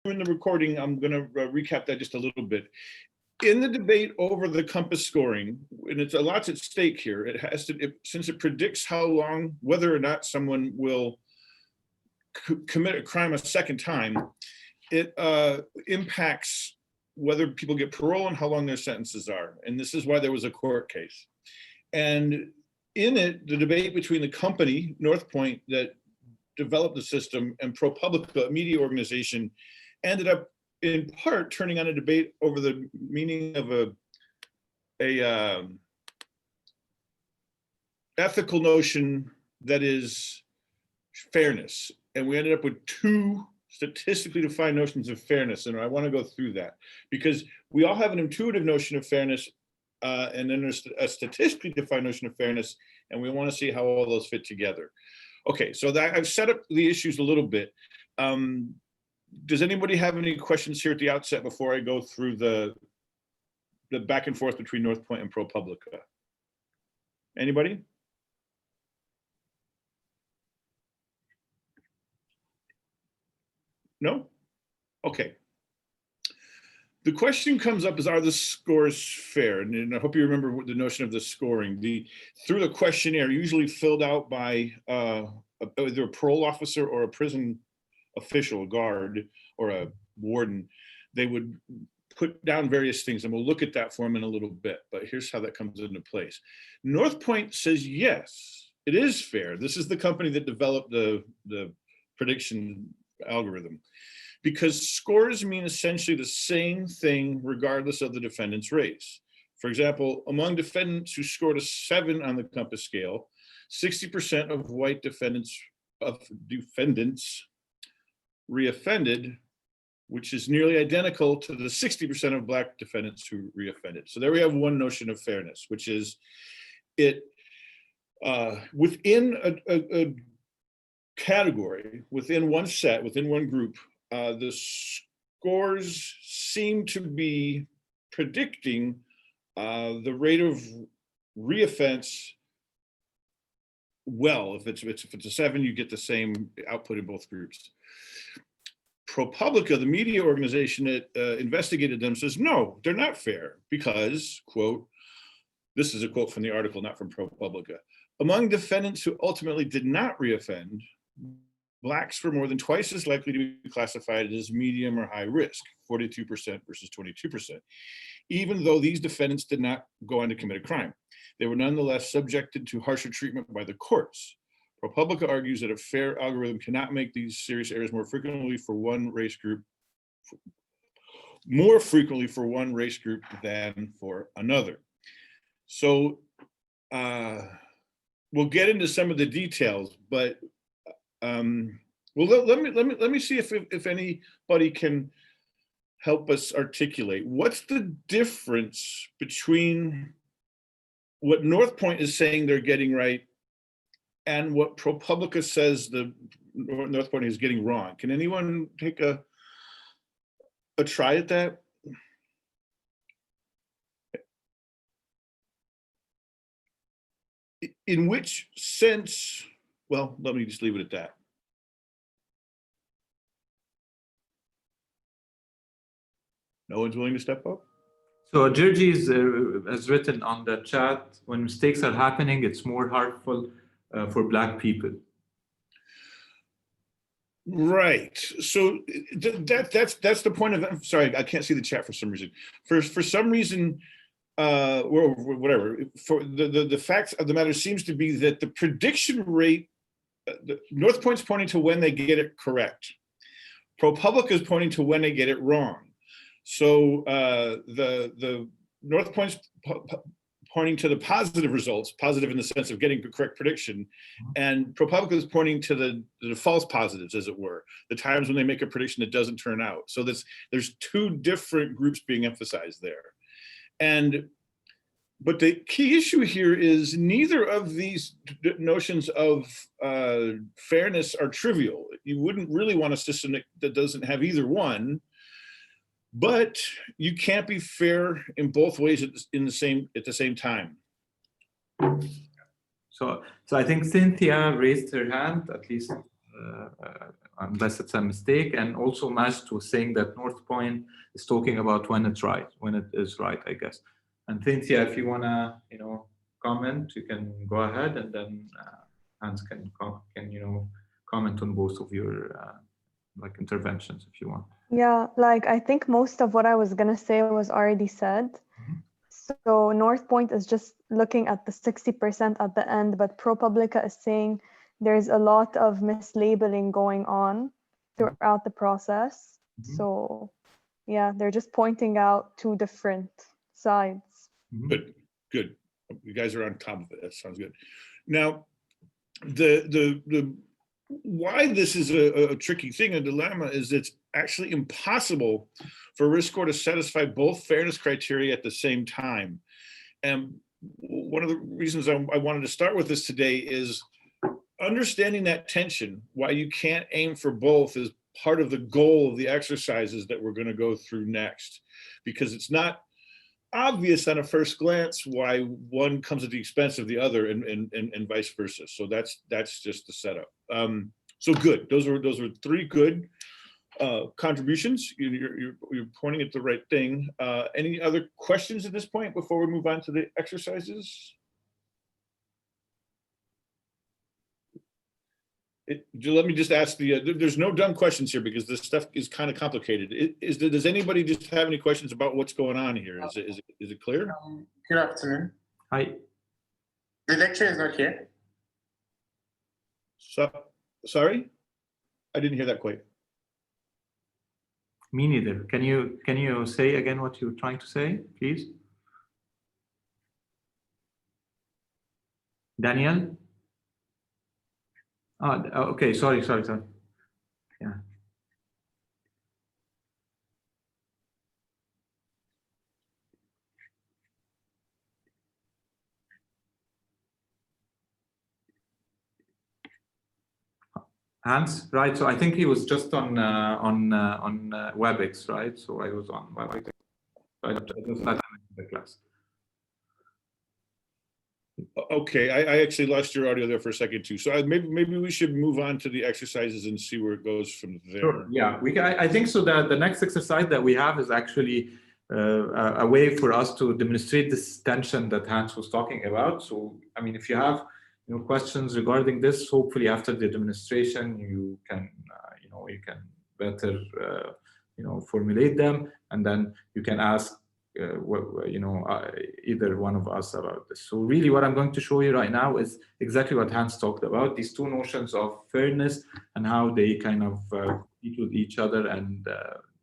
in the recording, I'm going to recap that just a little bit. In the debate over the Compass scoring, and it's a lot's at stake here, it has to, since it predicts how long, whether or not someone will commit a crime a second time, it impacts whether people get parole and how long their sentences are. And this is why there was a court case. And in it, the debate between the company, North Point, that developed the system, and ProPublica, a media organization, ended up in part turning on a debate over the meaning of a ethical notion that is fairness. And we ended up with two statistically defined notions of fairness. And I want to go through that because we all have an intuitive notion of fairness, and then there's a statistically defined notion of fairness, and we want to see how all those fit together. Okay, so that I've set up the issues a little bit. Does anybody have any questions here at the outset before I go through the back and forth between North Point and ProPublica? Anybody? No? Okay. The question comes up is, are the scores fair? And I hope you remember what the notion of the scoring. Through the questionnaire, usually filled out by either a parole officer or a prison official, a guard or a warden, they would put down various things, and we'll look at that for them in a little bit, but here's how that comes into place. North Point says, yes, it is fair. This is the company that developed the prediction algorithm, because scores mean essentially the same thing regardless of the defendant's race. For example, among defendants who scored a 7 on the Compass scale, 60% of white defendants reoffended, which is nearly identical to the 60% of Black defendants who reoffended. So there we have one notion of fairness, which is it within a category, within one set, within one group, the scores seem to be predicting the rate of reoffense well. If it's a 7, you get the same output in both groups. ProPublica, the media organization that investigated them, says, no, they're not fair because, quote, this is a quote from the article, not from ProPublica, among defendants who ultimately did not reoffend, Blacks were more than twice as likely to be classified as medium or high risk, 42% versus 22%, even though these defendants did not go on to commit a crime. They were nonetheless subjected to harsher treatment by the courts. ProPublica argues that a fair algorithm cannot make these serious errors more frequently for one race group than for another. So we'll get into some of the details, but well, let me see if anybody can help us articulate what's the difference between what North Point is saying they're getting right and what ProPublica says the North Point is getting wrong. Can anyone take a try at that? In which sense? Well, let me just leave it at that. No one's willing to step up? So Georgie has written on the chat, when mistakes are happening, it's more harmful for Black people. Right. So that's the point of, I'm sorry, I can't see the chat for some reason. For some reason, or whatever, for the fact of the matter seems to be that the prediction rate, North Point's pointing to when they get it correct. ProPublica is pointing to when they get it wrong. So the North Point's pointing to the positive results, positive in the sense of getting the correct prediction, and ProPublica is pointing to the false positives, as it were, the times when they make a prediction that doesn't turn out. So there's two different groups being emphasized there. But the key issue here is neither of these notions of fairness are trivial. You wouldn't really want a system that doesn't have either one, but you can't be fair in both ways at the same time. So I think Cynthia raised her hand, at least unless it's a mistake. And also Majid was saying that North Point is talking about when it is right, I guess. And Cynthia, if you wanna, comment, you can go ahead, and then Hans can comment on both of your interventions if you want. Yeah, I think most of what I was gonna say was already said. So North Point is just looking at the 60% at the end, but ProPublica is saying there's a lot of mislabeling going on throughout the process. So yeah, they're just pointing out two different sides. Good. You guys are on top of it. That sounds good. Now, the why this is a tricky thing, a dilemma, is it's actually impossible for risk score to satisfy both fairness criteria at the same time. And one of the reasons I wanted to start with this today is understanding that tension, why you can't aim for both, is part of the goal of the exercises that we're going to go through next, because it's not obvious on a first glance why one comes at the expense of the other, and vice versa. So that's just the setup. So good. Those were three good contributions. You're pointing at the right thing. Any other questions at this point before we move on to the exercises? Let me just ask there's no dumb questions here because this stuff is kind of complicated. Does anybody just have any questions about what's going on here? Is it clear? Good afternoon. Hi. The lecture is not here. So, sorry, I didn't hear that quite. Me neither. Can you say again what you're trying to say, please? Daniel? Oh, okay, sorry. Yeah. Hans, right? So I think he was just on WebEx, right? So I was on WebEx. I just had the class. Okay, I actually lost your audio there for a second too. So maybe we should move on to the exercises and see where it goes from there. Sure. Yeah, I think so. The next exercise that we have is actually a way for us to demonstrate this tension that Hans was talking about. So I mean, if you have questions regarding this, hopefully after the demonstration you can better formulate them, and then you can ask either one of us about this. So really what I'm going to show you right now is exactly what Hans talked about, these two notions of fairness and how they kind of compete with each other. And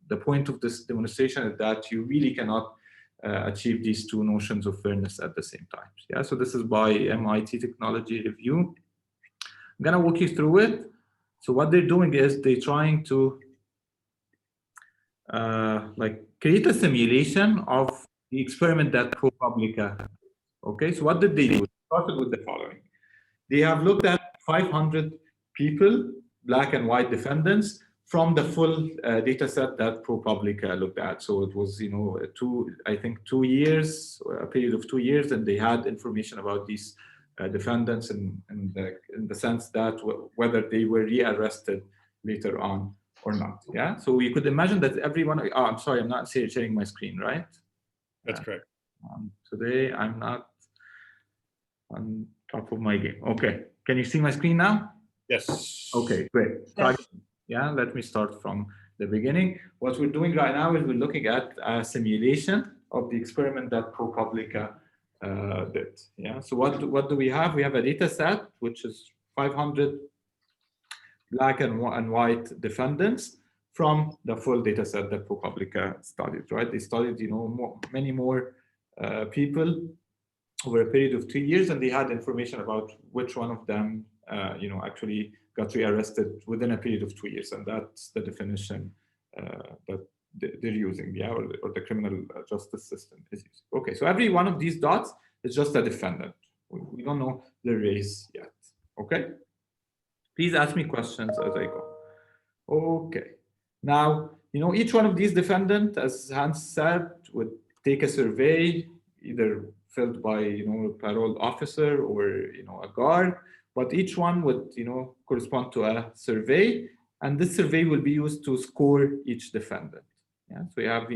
the point of this demonstration is that you really cannot achieve these two notions of fairness at the same time. Yeah, so this is by MIT Technology Review. I'm gonna walk you through it. So what they're doing is they're trying to create a simulation of the experiment that ProPublica. Okay, so what did they do? They started with the following. They have looked at 500 people, black and white defendants, from the full data set that ProPublica looked at. So it was, 2 years, a period of 2 years, and they had information about these defendants in the sense that whether they were rearrested later on or not. Yeah. So you could imagine that everyone. Oh, I'm sorry, I'm not sharing my screen, right? That's correct. Today I'm not on top of my game. Okay. Can you see my screen now? Yes. Okay, great. Yes. Yeah, let me start from the beginning. What we're doing right now is we're looking at a simulation of the experiment that ProPublica did. Yeah. So what do we have? We have a data set which is 500 black and white defendants from the full data set that ProPublica studied, right? They studied, many more people over a period of 2 years, and they had information about which one of them, actually got rearrested within a period of 2 years, and that's the definition that they're using, yeah, or the criminal justice system is using. Okay, so every one of these dots is just a defendant. We don't know the race yet. Okay. Please ask me questions as I go. Okay. Now, each one of these defendants, as Hans said, would take a survey, either filled by, a parole officer or, a guard. but each one would, correspond to a survey, and this survey will be used to score each defendant. Yeah, so you have,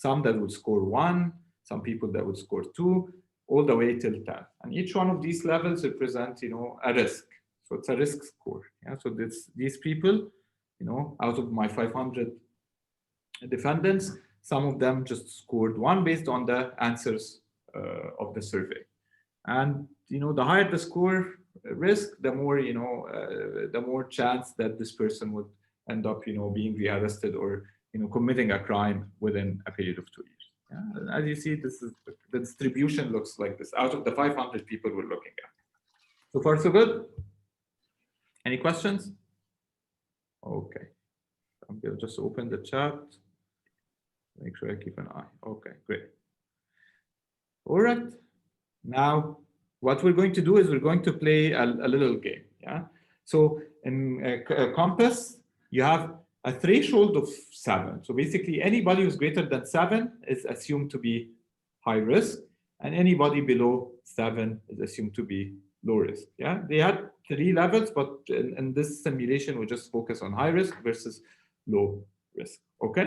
some that would score 1, some people that would score 2, all the way till 10. And each one of these levels represent, a risk. So it's a risk score. Yeah, so these people, out of my 500 defendants, some of them just scored 1 based on the answers of the survey. And, the higher the score risk, the more, the more chance that this person would end up, being rearrested or, committing a crime within a period of 2 years. Yeah? As you see, this is the distribution looks like this out of the 500 people we're looking at. So far, so good. Any questions? Okay. I'm going to just open the chat. Make sure I keep an eye. Okay, great. All right. Now, what we're going to do is we're going to play a little game. Yeah. So in Compass, you have a threshold of 7. So basically, anybody who's greater than 7 is assumed to be high risk, and anybody below 7 is assumed to be low risk. Yeah. They had 3 levels, but in this simulation, we just focus on high risk versus low risk. Okay.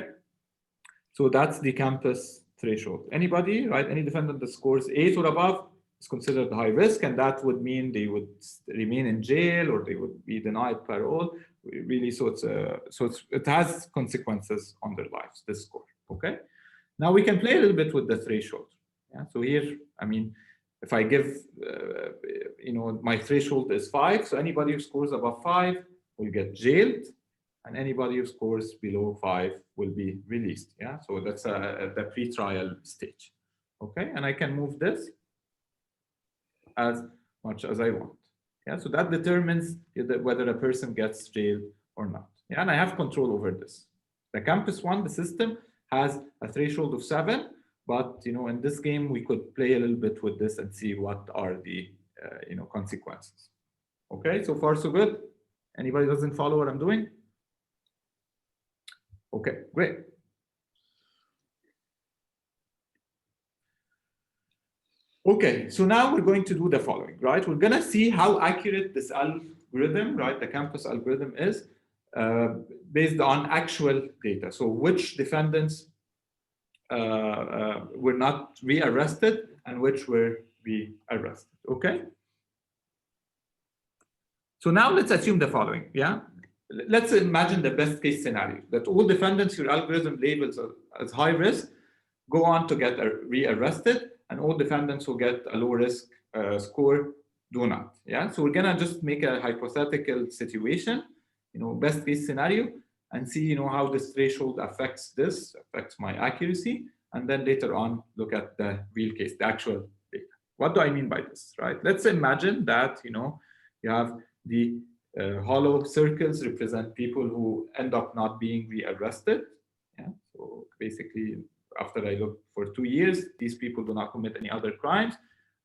So that's the Compass threshold. Anybody, right? Any defendant that scores 8 or above is considered high risk, and that would mean they would remain in jail or they would be denied parole. Really, so it has consequences on their lives, this score. Okay. Now we can play a little bit with the threshold. Yeah. So here, I mean, if I give, my threshold is 5, so anybody who scores above 5 will get jailed, and anybody who scores below 5 will be released. Yeah, so that's the pre-trial stage. Okay, and I can move this as much as I want. Yeah, so that determines whether a person gets jailed or not. Yeah, and I have control over this. The Compass one, the system, has a threshold of 7, but in this game we could play a little bit with this and see what are the consequences. Okay, so far so good. Anybody doesn't follow what I'm doing? Okay, great. Okay, so now we're going to do the following, right? We're going to see how accurate this algorithm, right, the Compass algorithm is based on actual data. So which defendants were not rearrested and which were rearrested, okay? So now let's assume the following, yeah? Let's imagine the best case scenario, that all defendants your algorithm labels as high risk go on to get rearrested, and all defendants who get a low risk score do not. Yeah, so we're gonna just make a hypothetical situation, best case scenario, and see how this threshold affects my accuracy, and then later on look at the real case, the actual data. What do I mean by this, right? Let's imagine that you have the hollow circles represent people who end up not being rearrested. Yeah, so basically, after I look for 2 years, these people do not commit any other crimes,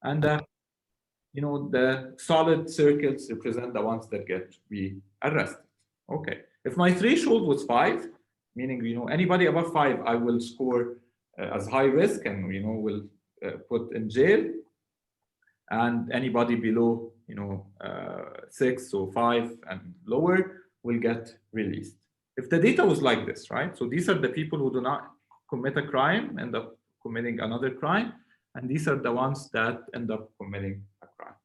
and the solid circles represent the ones that get rearrested. Okay, if my threshold was 5, meaning anybody above 5, I will score as high risk and will put in jail, and anybody below 6 or 5 and lower will get released. If the data was like this, right? So these are the people who do not commit a crime, end up committing another crime, and these are the ones that end up committing a crime.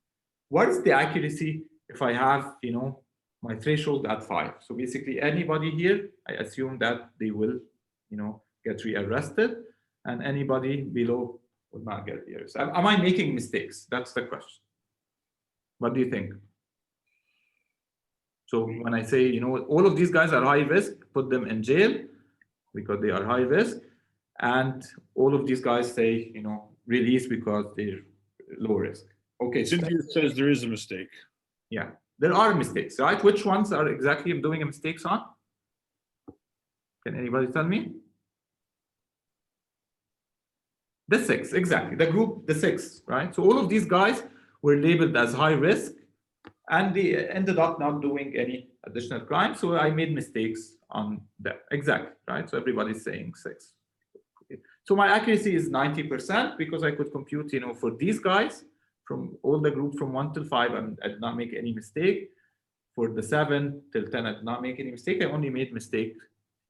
What is the accuracy if I have my threshold at 5? So basically anybody here, I assume that they will get rearrested, and anybody below would not get rearrested. Am I making mistakes? That's the question. What do you think? So when I say all of these guys are high risk, put them in jail because they are high risk, and all of these guys say release because they're low risk. Okay. Cynthia says there is a mistake. Yeah, there are mistakes, right? Which ones are exactly doing mistakes on? Can anybody tell me? The 6, exactly. The group, the 6, right? So all of these guys were labeled as high risk, and they ended up not doing any additional crime. So I made mistakes on that. Exactly, right? So everybody's saying 6. Okay. So my accuracy is 90% because I could compute, for these guys from all the group from 1 till 5, I did not make any mistake. For the 7 till 10, I did not make any mistake. I only made mistake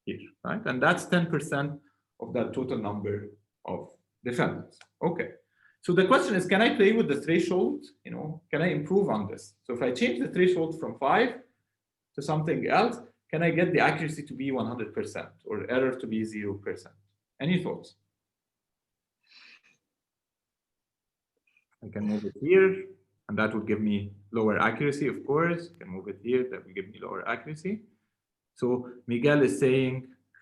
here, right? And that's 10% of the total number of defendants. Okay. So the question is, can I play with the threshold? You know, can I improve on this? So if I change the threshold from 5 to something else, can I get the accuracy to be 100% or error to be 0%? Any thoughts? I can move it here, and that would give me lower accuracy, of course. I can move it here, that will give me lower accuracy. So Miguel is saying,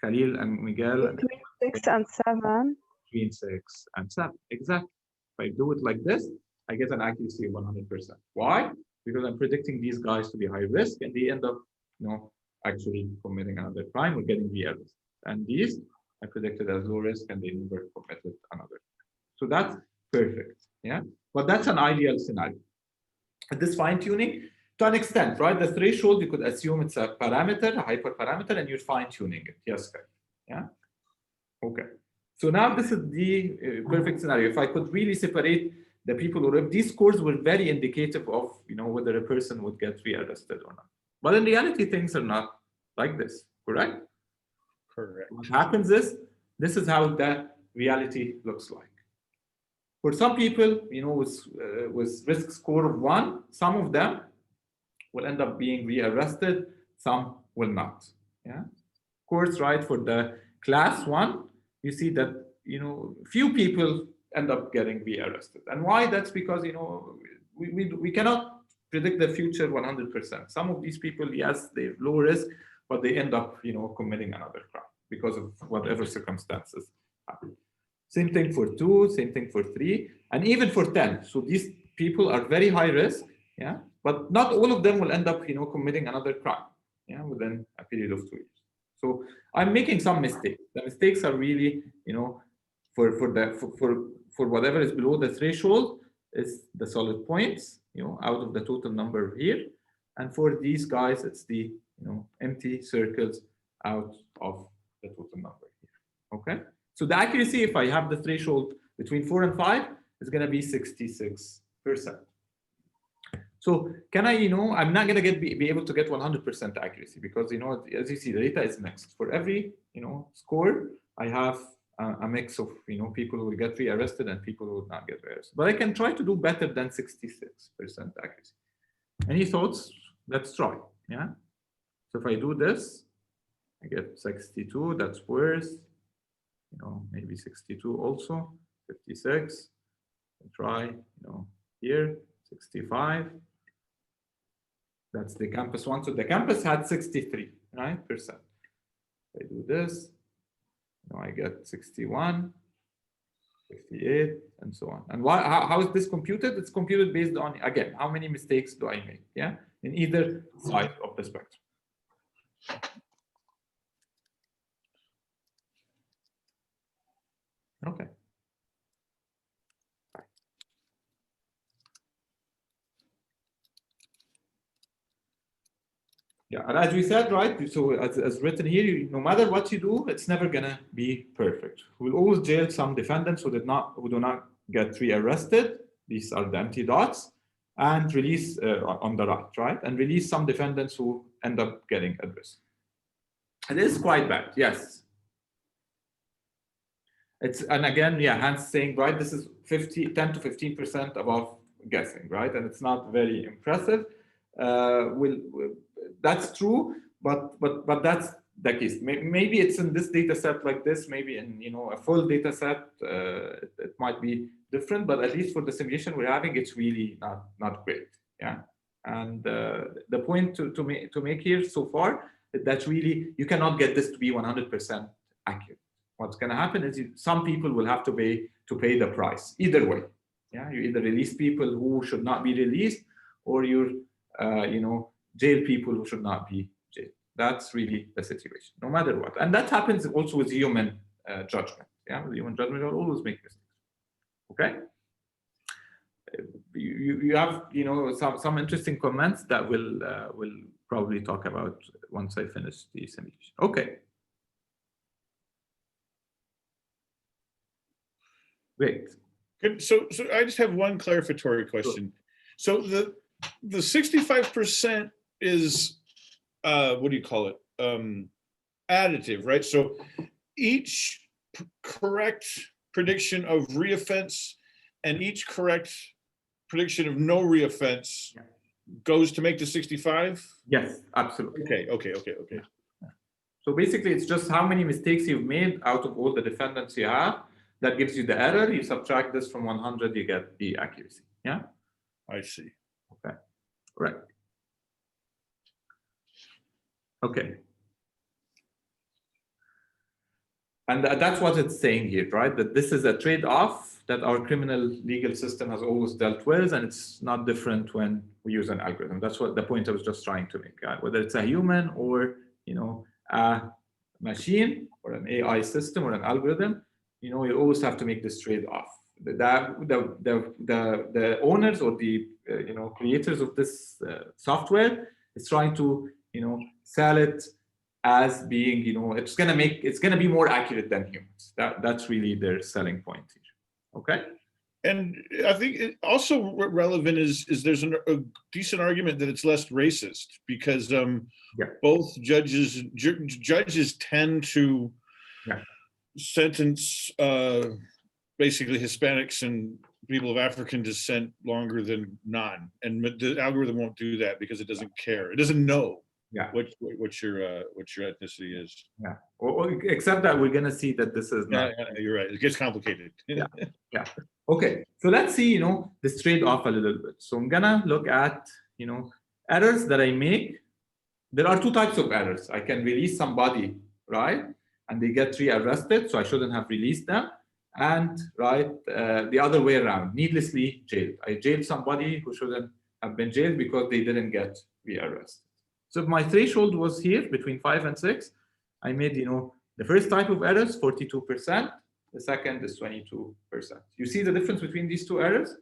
Khalil and Miguel. Between 6 and 7. Between 6 and 7, exactly. If I do it like this, I get an accuracy of 100%. Why? Because I'm predicting these guys to be high risk, and they end up, you know, actually committing another crime or getting the errors. And these I predicted as low risk, and they never committed another. So that's perfect, yeah. But that's an ideal scenario. And this fine-tuning, to an extent, right? The threshold, you could assume it's a parameter, a hyperparameter, and you're fine-tuning it. Yes, guys. Yeah. Okay. So now this is the perfect scenario. If I could really separate the people who, if these scores were very indicative of, you know, whether a person would get rearrested or not. But in reality, things are not like this, correct? Correct. What happens is, this is how that reality looks like. For some people, you know, with risk score of 1, some of them will end up being rearrested, some will not. Yeah. Of course, right, for the class 1, you see that, you know, few people end up getting rearrested. And why? That's because, you know, we cannot predict the future 100%. Some of these people, yes, they're low risk, but they end up, you know, committing another crime because of whatever circumstances happen. Same thing for 2, same thing for 3, and even for 10. So these people are very high risk, yeah, but not all of them will end up, you know, committing another crime, yeah, within a period of 2 years. So I'm making some mistakes. The mistakes are really, you know, for whatever is below the threshold is the solid points, you know, out of the total number here, and for these guys, it's the, you know, empty circles out of the total number here. Okay. So the accuracy, if I have the threshold between 4 and 5, is going to be 66%. So can I, you know, I'm not going to be able to get 100% accuracy because, you know, as you see, the data is mixed. For every, you know, score, I have a mix of, you know, people who will get rearrested and people who will not get rearrested. But I can try to do better than 66% accuracy. Any thoughts? Let's try. Yeah. So if I do this, I get 62. That's worse. You know, maybe 62 also, 56. Try, you know, here, 65. That's the campus 1. So the campus had 63, right, percent. I do this, you know, I get 61, 58, and so on. And why? How is this computed? It's computed based on, again, how many mistakes do I make? Yeah, in either side of the spectrum. Okay. Yeah, and as we said, right, so as written here, no matter what you do, it's never gonna be perfect. We'll always jail some defendants who do not get rearrested. These are the empty dots, and release on the right, and release some defendants who end up getting at risk. It is quite bad, yes. It's, and again, yeah, Hans saying, right, this is 10 to 15% above guessing, right, and it's not very impressive. That's true, but that's the case. Maybe it's in this data set like this. Maybe in, you know, a full data set, it might be different. But at least for the simulation we're having, it's really not great. Yeah. And the point to make here so far is that really you cannot get this to be 100% accurate. What's going to happen is some people will have to pay the price either way. Yeah, you either release people who should not be released, or you know, jail people who should not be jailed. That's really the situation, no matter what. And that happens also with human judgment. Yeah, with human judgment, you'll always make mistakes. Okay. You have, you know, some interesting comments that we'll probably talk about once I finish the simulation. Okay. Great. Good. So I just have one clarificatory question. So the 65% is what do you call it? Additive, right? So each correct prediction of reoffense and each correct prediction of no reoffense goes to make the 65? Yes, absolutely. Okay. So basically, it's just how many mistakes you've made out of all the defendants you have. That gives you the error. You subtract this from 100, you get the accuracy. Yeah. I see. Okay. Right. Okay. And that's what it's saying here, right? That this is a trade-off that our criminal legal system has always dealt with, and it's not different when we use an algorithm. That's what the point I was just trying to make. Whether it's a human or a machine or an AI system or an algorithm, you always have to make this trade-off. The owners or the creators of this software is trying to sell it as being it's gonna be more accurate than humans. That's really their selling point here. Okay. And I think it also relevant is there's a decent argument that it's less racist because both judges tend to sentence basically Hispanics and people of African descent longer than non, and the algorithm won't do that because it doesn't care. It doesn't know what your ethnicity is. Yeah. Or except that we're gonna see that this is not. You're right. It gets complicated. Yeah. Okay. So let's see, this trade-off a little bit. So I'm gonna look at, errors that I make. There are two types of errors. I can release somebody, right? And they get rearrested, so I shouldn't have released them. And the other way around, needlessly jailed. I jailed somebody who shouldn't have been jailed because they didn't get rearrested. So if my threshold was here between 5 and 6, I made, the first type of errors, 42%. The second is 22%. You see the difference between these two errors?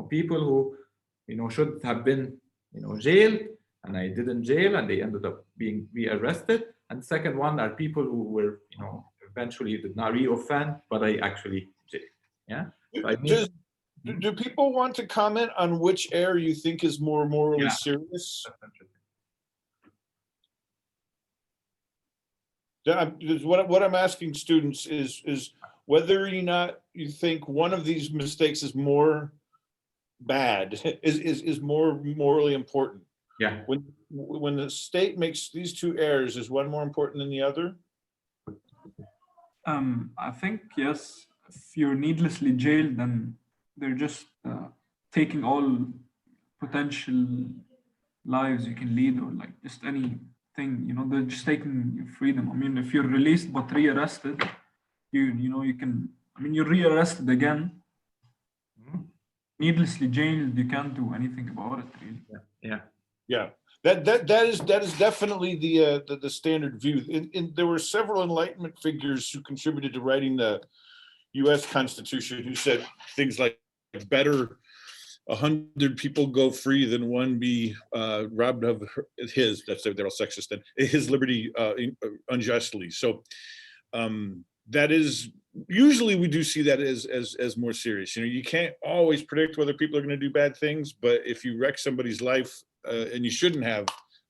People who, should have been, jailed, and I didn't jail, and they ended up being rearrested. And the second one are people who were, eventually did not reoffend, but I actually jailed. Yeah. So do people want to comment on which error you think is more morally serious? What I'm asking students is whether or not you think one of these mistakes is more bad, is more morally important. Yeah. When the state makes these two errors, is one more important than the other? I think yes. If you're needlessly jailed, then they're just taking all potential lives you can lead, or like just anything. They're just taking your freedom. I mean, if you're released but rearrested, you can. I mean, you're rearrested again. Needlessly jailed, you can't do anything about it, really. Yeah. That is definitely the standard view. There were several Enlightenment figures who contributed to writing the U.S. Constitution who said things like, better 100 people go free than one be robbed of his, they're all sexist then, his liberty unjustly. So that is, usually we do see that as more serious. You can't always predict whether people are going to do bad things, but if you wreck somebody's life and you shouldn't have,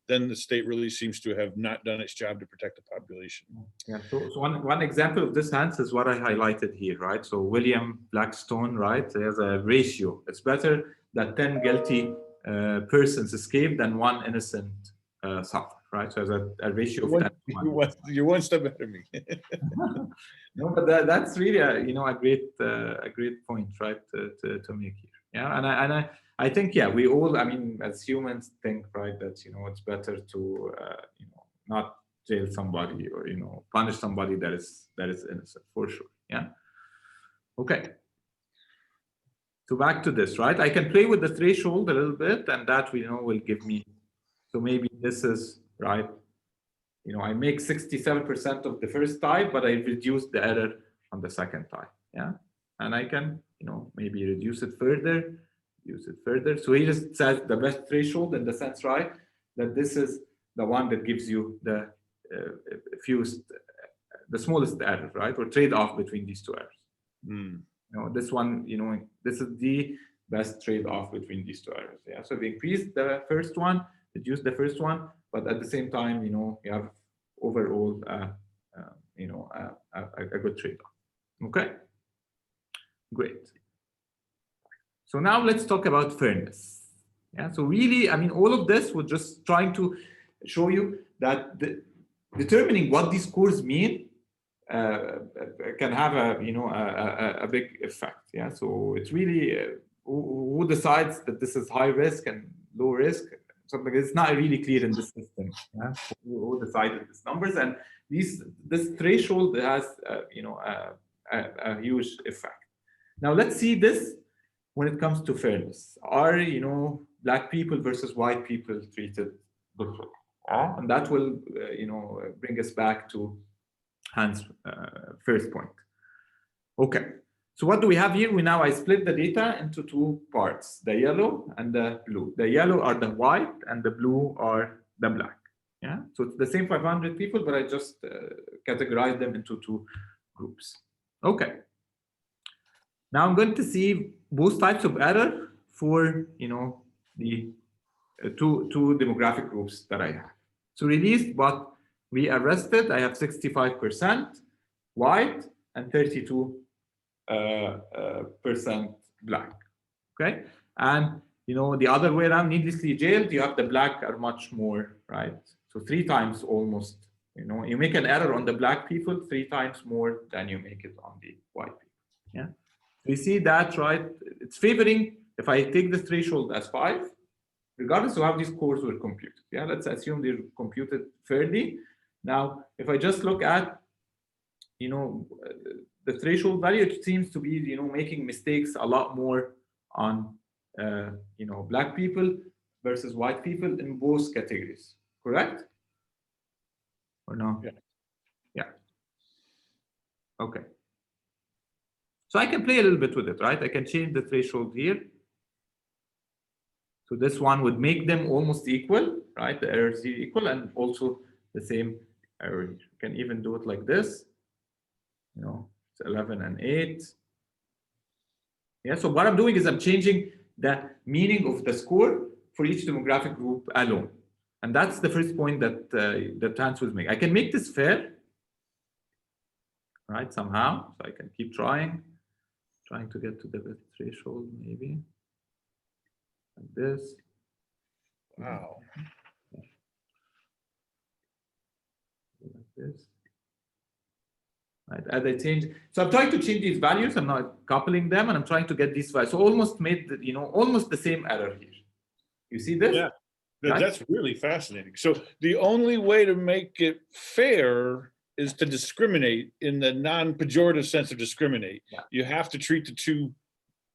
then the state really seems to have not done its job to protect the population. Yeah. So one example of this, Hans, is what I highlighted here, right? So William Blackstone, right? There's a ratio. It's better that 10 guilty persons escape than one innocent suffer, right? So there's a ratio of 10. You're one step ahead of me. No, but that's really a great point, right? To make here. Yeah, and I think we all, as humans, think, right, that it's better to not jail somebody or punish somebody that is innocent, for sure. Yeah. Okay. So back to this, right? I can play with the threshold a little bit, and that will give me. So maybe this is right. I make 67% of the first type, but I reduce the error on the second type. Yeah, and I can maybe reduce it further. So he just says the best threshold in the sense, right, that this is the one that gives you the the smallest error, right, or trade-off between these two errors. this one, this is the best trade-off between these two errors. Yeah, so we increase the first one, reduce the first one, but at the same time, you have overall, a good trade-off. Okay, great. So now let's talk about fairness. Yeah, so really, I mean, all of this was just trying to show you that determining what these scores mean can have a big effect. Yeah, so it's really who decides that this is high risk and low risk. Something it's not really clear in this system. Yeah? Who decided these numbers, and this threshold has a huge effect. Now let's see this when it comes to fairness. Are Black people versus white people treated differently? And that will bring us back to Hans' first point. Okay, so what do we have here? I split the data into two parts, the yellow and the blue. The yellow are the white and the blue are the black. Yeah, so it's the same 500 people, but I just categorized them into two groups. Okay, now I'm going to see both types of error for the two demographic groups that I have. So released but we arrested, I have 65% white and 32% black. Okay, and the other way around, needlessly jailed, you have the black are much more, right? So 3 times almost. You make an error on the black people 3 times more than you make it on the white people. Yeah, so you see that, right? It's favoring if I take the threshold as 5, regardless of how these scores were computed. Yeah, let's assume they're computed fairly. Now, if I just look at the threshold value, it seems to be making mistakes a lot more on black people versus white people in both categories. Correct? Or no? Yeah. Okay. So I can play a little bit with it, right? I can change the threshold here. So this one would make them almost equal, right? The errors here equal, and also the same error. You can even do it like this. It's 11 and 8. Yeah, so what I'm doing is I'm changing the meaning of the score for each demographic group alone. And that's the first point that Hans was making. I can make this fair, right, somehow. So I can keep trying to get to the threshold, maybe. Like this. Wow. Like this. Right, as I change, so I'm trying to change these values. I'm not coupling them, and I'm trying to get these values. So almost made almost the same error here. You see this? Yeah, right? That's really fascinating. So the only way to make it fair is to discriminate in the non-pejorative sense of discriminate. Yeah. You have to treat the two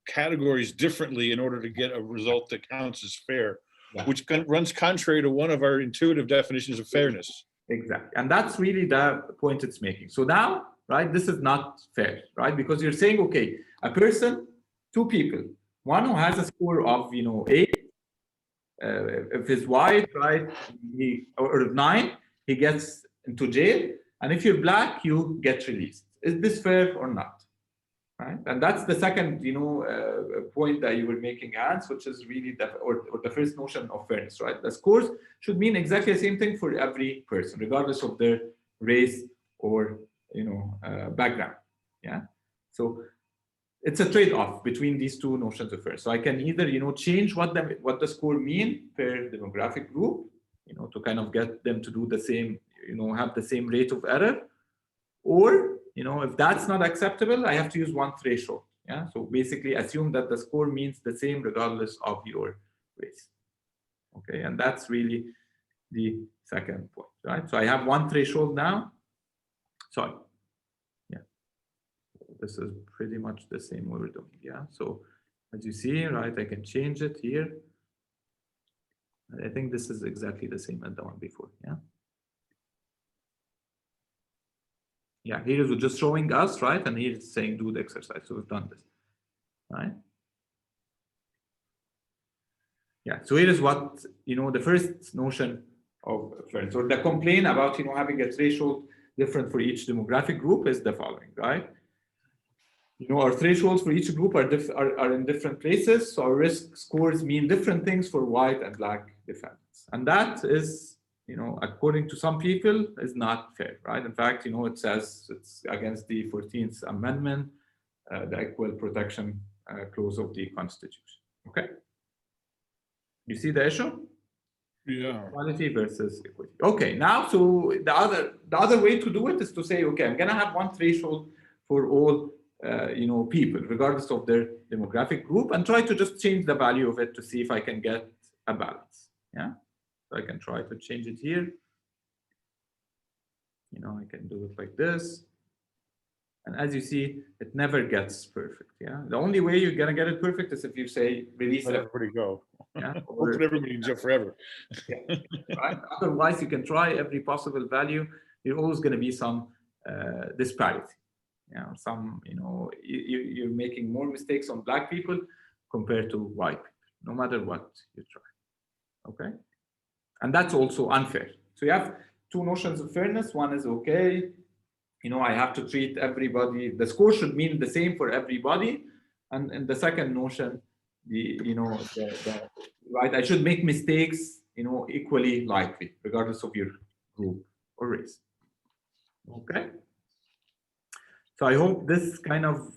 categories differently in order to get a result that counts as fair, Yeah. which runs contrary to one of our intuitive definitions of fairness. Exactly, and that's really the point it's making. So now, right, this is not fair, right? Because you're saying, okay, a person, 2 people, one who has a score of 8, if he's white, right, or 9, he gets into jail, and if you're black, you get released. Is this fair or not? Right, and that's the second, point that you were making, Hans, which is really the first notion of fairness, right? The scores should mean exactly the same thing for every person, regardless of their race or background. Yeah, so it's a trade-off between these two notions of fairness. So I can either change what the score mean per demographic group, to kind of get them to do the same, have the same rate of error, or if that's not acceptable, I have to use one threshold. Yeah, so basically assume that the score means the same regardless of your race. Okay, and that's really the second point, right? So I have one threshold now. Sorry. Yeah, this is pretty much the same way we're doing. Yeah, so as you see, right, I can change it here. I think this is exactly the same as the one before. Yeah. Yeah, here is just showing us, right? And here it's saying do the exercise. So we've done this, right? Yeah, so here is what, the first notion of fairness, or the complaint about, having a threshold different for each demographic group is the following, right? our thresholds for each group are in different places. So our risk scores mean different things for white and black defendants. And that is, according to some people, is not fair, right? In fact, it says it's against the 14th Amendment, the Equal Protection Clause of the Constitution. Okay. You see the issue? Yeah. Equality versus equity. Okay, now, so the other way to do it is to say, okay, I'm gonna have one threshold for all people, regardless of their demographic group, and try to just change the value of it to see if I can get a balance. Yeah, so I can try to change it here. I can do it like this. And as you see, it never gets perfect. Yeah, the only way you're gonna get it perfect is if you say release Let it. everybody go. Yeah, We'll put everybody in jail forever. right? Otherwise, you can try every possible value. There's always going to be some disparity. Some, you're making more mistakes on black people compared to white people, no matter what you try. Okay, and that's also unfair. So you have two notions of fairness. One is okay, I have to treat everybody. The score should mean the same for everybody, and the second notion, right, I should make mistakes, equally likely, regardless of your group or race. Okay. So I hope this kind of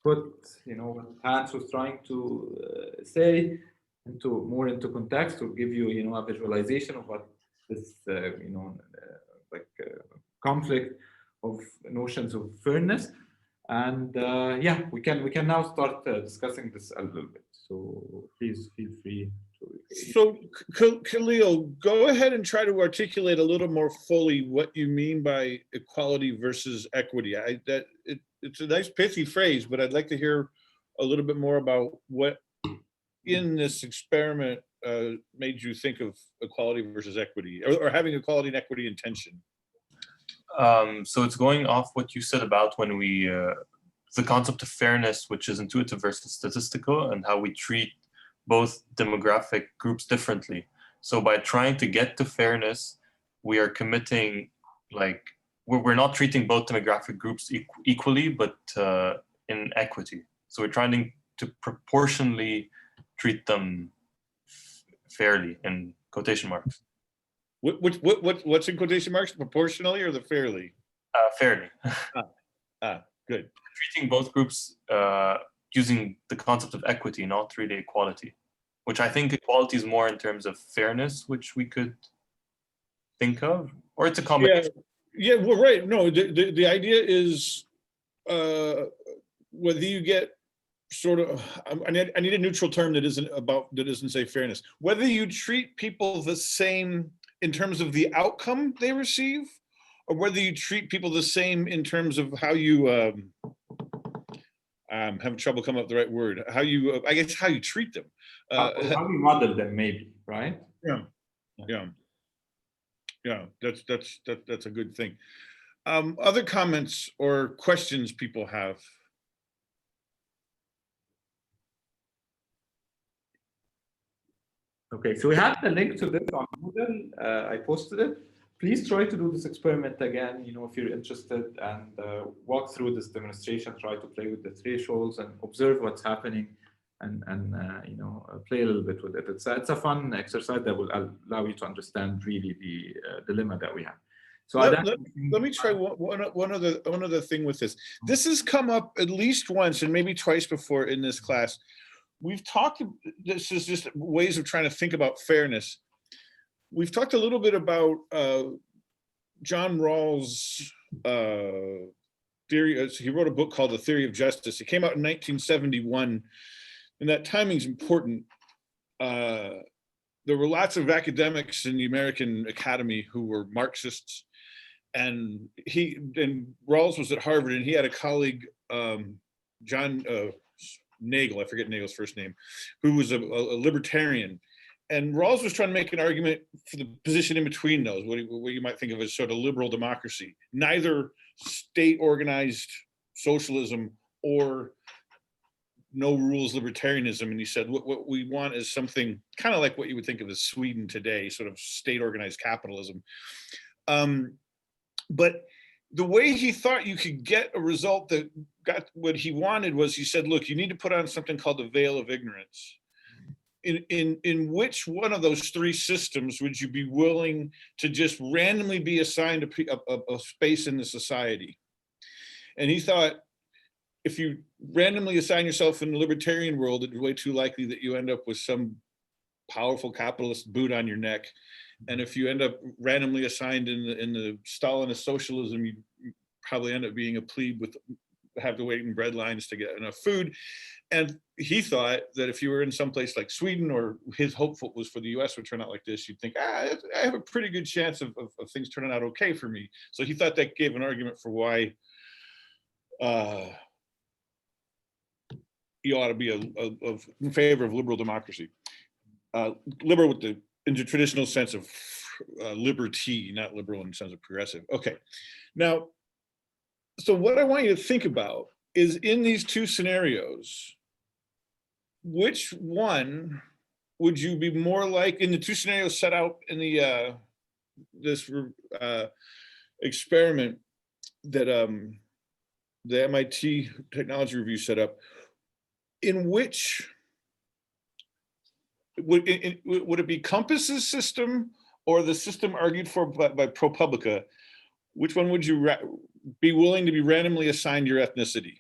put, what Hans was trying to say more into context, to give you, a visualization of what this, conflict of notions of fairness. And yeah, we can now start discussing this a little bit. So please feel free to. So Khalil, go ahead and try to articulate a little more fully what you mean by equality versus equity. It's a nice pithy phrase, but I'd like to hear a little bit more about what in this experiment made you think of equality versus equity, or having equality and equity in tension. So it's going off what you said about when we, the concept of fairness, which is intuitive versus statistical, and how we treat both demographic groups differently. So by trying to get to fairness, we are committing, we're not treating both demographic groups equally, but in equity. So we're trying to proportionally treat them fairly, in quotation marks. What's in quotation marks? Proportionally or the fairly? Fairly. Good. Treating both groups using the concept of equity, not really equality, which I think equality is more in terms of fairness, which we could think of, or it's a combination. Yeah, well, right. No, the idea is whether you get sort of, I need a neutral term that doesn't say fairness. Whether you treat people the same in terms of the outcome they receive, or whether you treat people the same in terms of how you, I'm having trouble coming up with the right word, how you, I guess, how you treat them. How we model them, maybe, right? Yeah, that's a good thing. Other comments or questions people have? Okay, so we have the link to this on Moodle. I posted it. Please try to do this experiment again, if you're interested, and walk through this demonstration, try to play with the thresholds and observe what's happening, and play a little bit with it. It's a fun exercise that will allow you to understand really the dilemma that we have. So let me try one other thing with this. This has come up at least once and maybe twice before in this class. We've talked, this is just ways of trying to think about fairness. We've talked a little bit about John Rawls' theory. He wrote a book called The Theory of Justice. It came out in 1971, and that timing's important. There were lots of academics in the American Academy who were Marxists, and Rawls was at Harvard, and he had a colleague, John Nagel, I forget Nagel's first name, who was a libertarian. And Rawls was trying to make an argument for the position in between those, what you might think of as sort of liberal democracy, neither state organized socialism or no rules libertarianism. And he said, what we want is something kind of like what you would think of as Sweden today, sort of state organized capitalism. But the way he thought you could get a result that got what he wanted was, he said, look, you need to put on something called the veil of ignorance. In which one of those three systems would you be willing to just randomly be assigned a space in the society? And he thought, if you randomly assign yourself in the libertarian world, it's way too likely that you end up with some powerful capitalist boot on your neck. And if you end up randomly assigned in the Stalinist socialism, you probably end up being a plebe with have to wait in bread lines to get enough food. And he thought that if you were in some place like Sweden, or his hope was for the US would turn out like this, you'd think, I have a pretty good chance of things turning out okay for me. So he thought that gave an argument for why you ought to be in favor of liberal democracy. Liberal in the traditional sense of liberty, not liberal in the sense of progressive. Okay, now, so what I want you to think about is, in these two scenarios, which one would you be more like, in the two scenarios set out in the this experiment that the MIT Technology Review set up, in which would it be Compass's system or the system argued for by ProPublica? Which one would you be willing to be randomly assigned your ethnicity?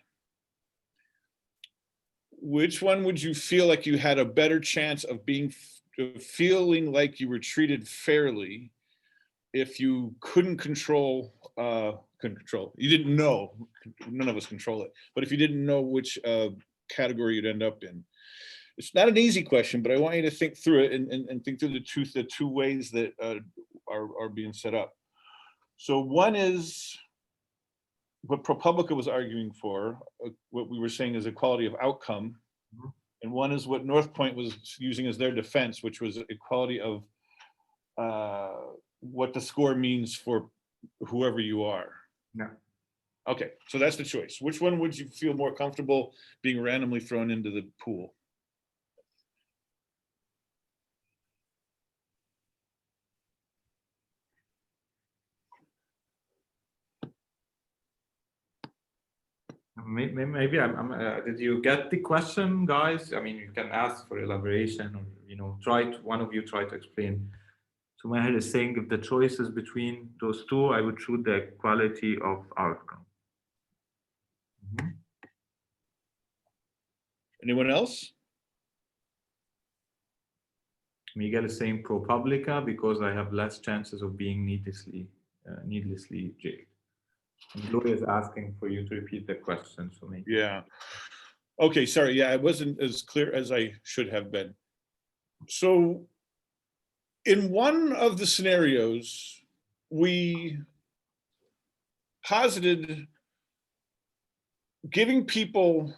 Which one would you feel like you had a better chance of feeling like you were treated fairly if you couldn't control, you didn't know, none of us control it, but if you didn't know which category you'd end up in? It's not an easy question, but I want you to think through it and think through the two ways that are being set up. So one is what ProPublica was arguing for, what we were saying is equality of outcome. Mm-hmm. And one is what North Point was using as their defense, which was equality of what the score means for whoever you are. Yeah. Okay, so that's the choice. Which one would you feel more comfortable being randomly thrown into the pool? Maybe did you get the question, guys? I mean, you can ask for elaboration, or one of you try to explain. So Maher is saying, if the choice is between those two, I would choose the quality of outcome. Mm-hmm. Anyone else? Miguel is saying ProPublica because I have less chances of being needlessly jailed. And Gloria is asking for you to repeat the question. So maybe. Yeah. Okay, sorry. Yeah, I wasn't as clear as I should have been. So in one of the scenarios, we posited giving people,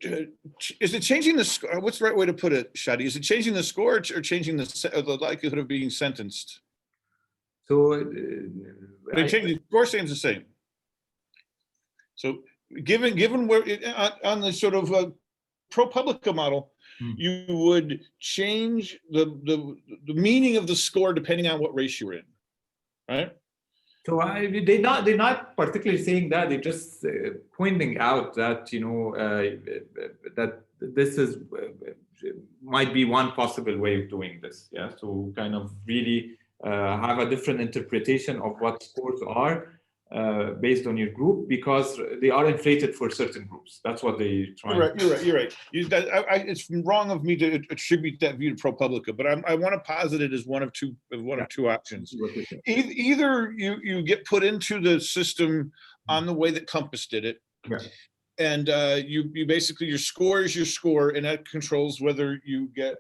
is it changing the score? What's the right way to put it, Shadi? Is it changing the score or changing the likelihood of being sentenced? So the score seems the same. So given where on the sort of ProPublica model, you would change the meaning of the score depending on what race you're in, right? So they're not particularly saying that. They're just pointing out that that this is might be one possible way of doing this. Yeah. So kind of really have a different interpretation of what scores are based on your group, because they are inflated for certain groups. That's what they try. You're right. It's wrong of me to attribute that view to ProPublica, but I want to posit it as one of two options. Either you get put into the system on the way that Compass did it, and you basically, your score is your score, and that controls whether you get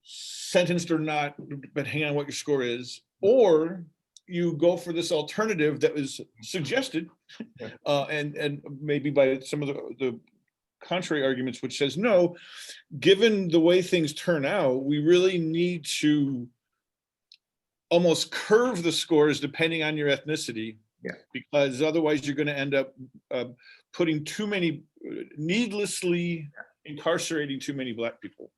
sentenced or not, depending on what your score is, or you go for this alternative that was suggested, and maybe by some of the contrary arguments, which says, no, given the way things turn out, we really need to almost curve the scores depending on your ethnicity, because otherwise you're going to end up putting too many, needlessly incarcerating too many Black people.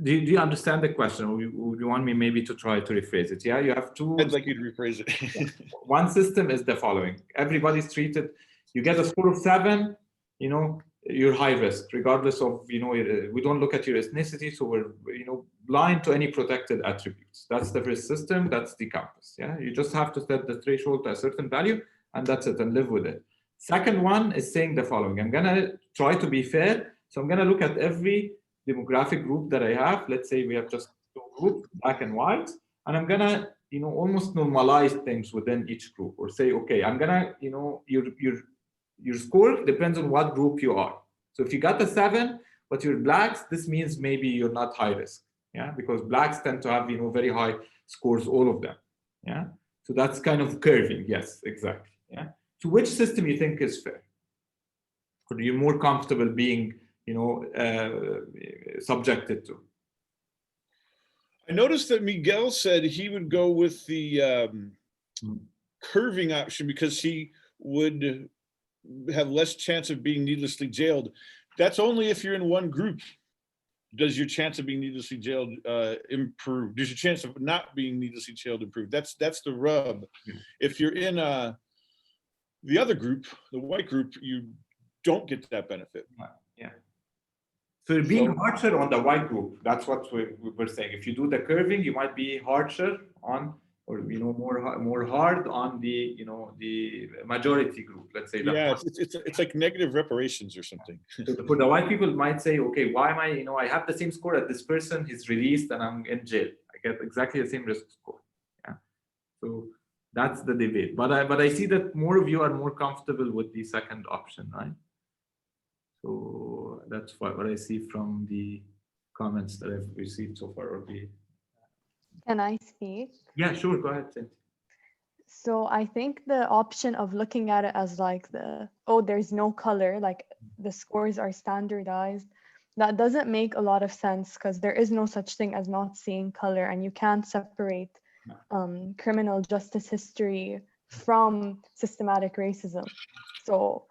Do you understand the question? Or would you want me maybe to try to rephrase it? Yeah, you have two. I'd like you to rephrase it. One system is the following: everybody's treated. You get a score of 7. You know, you're high risk, regardless of, you know, we don't look at your ethnicity, so we're, you know, blind to any protected attributes. That's the first system. That's the campus. Yeah, you just have to set the threshold to a certain value, and that's it, and live with it. Second one is saying the following: I'm gonna try to be fair, so I'm gonna look at every demographic group that I have. Let's say we have just 2 groups, black and white, and I'm gonna, you know, almost normalize things within each group, or say, okay, I'm gonna, you know, your score depends on what group you are. So if you got a 7, but you're blacks, this means maybe you're not high risk, yeah, because blacks tend to have, you know, very high scores, all of them, yeah. So that's kind of curving, yes, exactly, yeah. So which system you think is fair? Or are you more comfortable being, you know, subjected to? I noticed that Miguel said he would go with the curving option because he would have less chance of being needlessly jailed. That's only if you're in one group. Does your chance of being needlessly jailed improve? Does your chance of not being needlessly jailed improve? That's the rub. If you're in the other group, the white group, you don't get that benefit. Yeah. So you're being harsher on the white group. That's what we're saying. If you do the curving, you might be harsher on, or, you know, more hard on the, you know, the majority group. Let's say. Yeah, it's like negative reparations or something. So for the white people, might say, okay, why am I? You know, I have the same score as this person. He's released, and I'm in jail. I get exactly the same risk score. Yeah. So that's the debate. But I see that more of you are more comfortable with the second option, right? So that's what I see from the comments that I've received so far. Or the Can I speak? Yeah, sure. Go ahead, Cynthia. So I think the option of looking at it as like there's no color, like the scores are standardized, that doesn't make a lot of sense, because there is no such thing as not seeing color, and you can't separate criminal justice history from systematic racism. So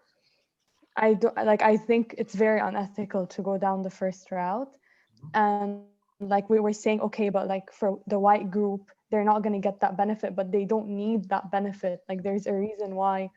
I think it's very unethical to go down the first route. And like we were saying, okay, but like for the white group, they're not going to get that benefit, but they don't need that benefit. Like there's a reason why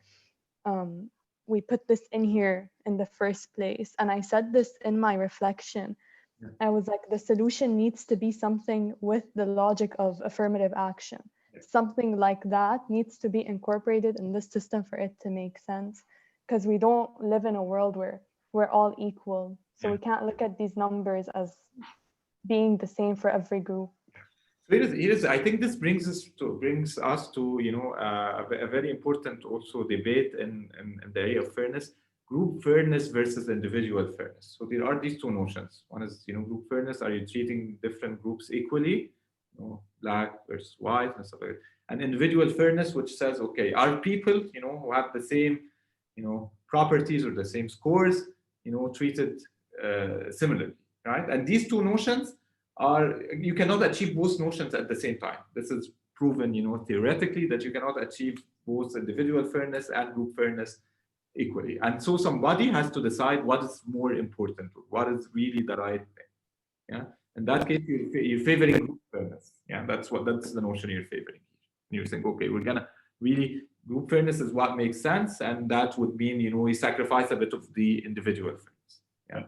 we put this in here in the first place. And I said this in my reflection. Yeah. I was like, the solution needs to be something with the logic of affirmative action. Yeah. Something like that needs to be incorporated in this system for it to make sense. Because we don't live in a world where we're all equal. So we can't look at these numbers as being the same for every group. So it is. I think this brings us to you know, a very important also debate in the area of fairness: group fairness versus individual fairness. So there are these two notions. One is, you know, group fairness. Are you treating different groups equally? You know, black versus white and stuff like that. And individual fairness, which says, okay, are people, you know, who have the same, you know, properties or the same scores, you know, treated similarly, right? And these two notions you cannot achieve both notions at the same time. This is proven, you know, theoretically, that you cannot achieve both individual fairness and group fairness equally. And so somebody has to decide what is more important, what is really the right thing. Yeah. In that case, you're favoring group fairness. Yeah, that's the notion you're favoring. You're saying, okay, we're gonna really, group fairness is what makes sense, and that would mean, you know, we sacrifice a bit of the individual fairness. Yeah.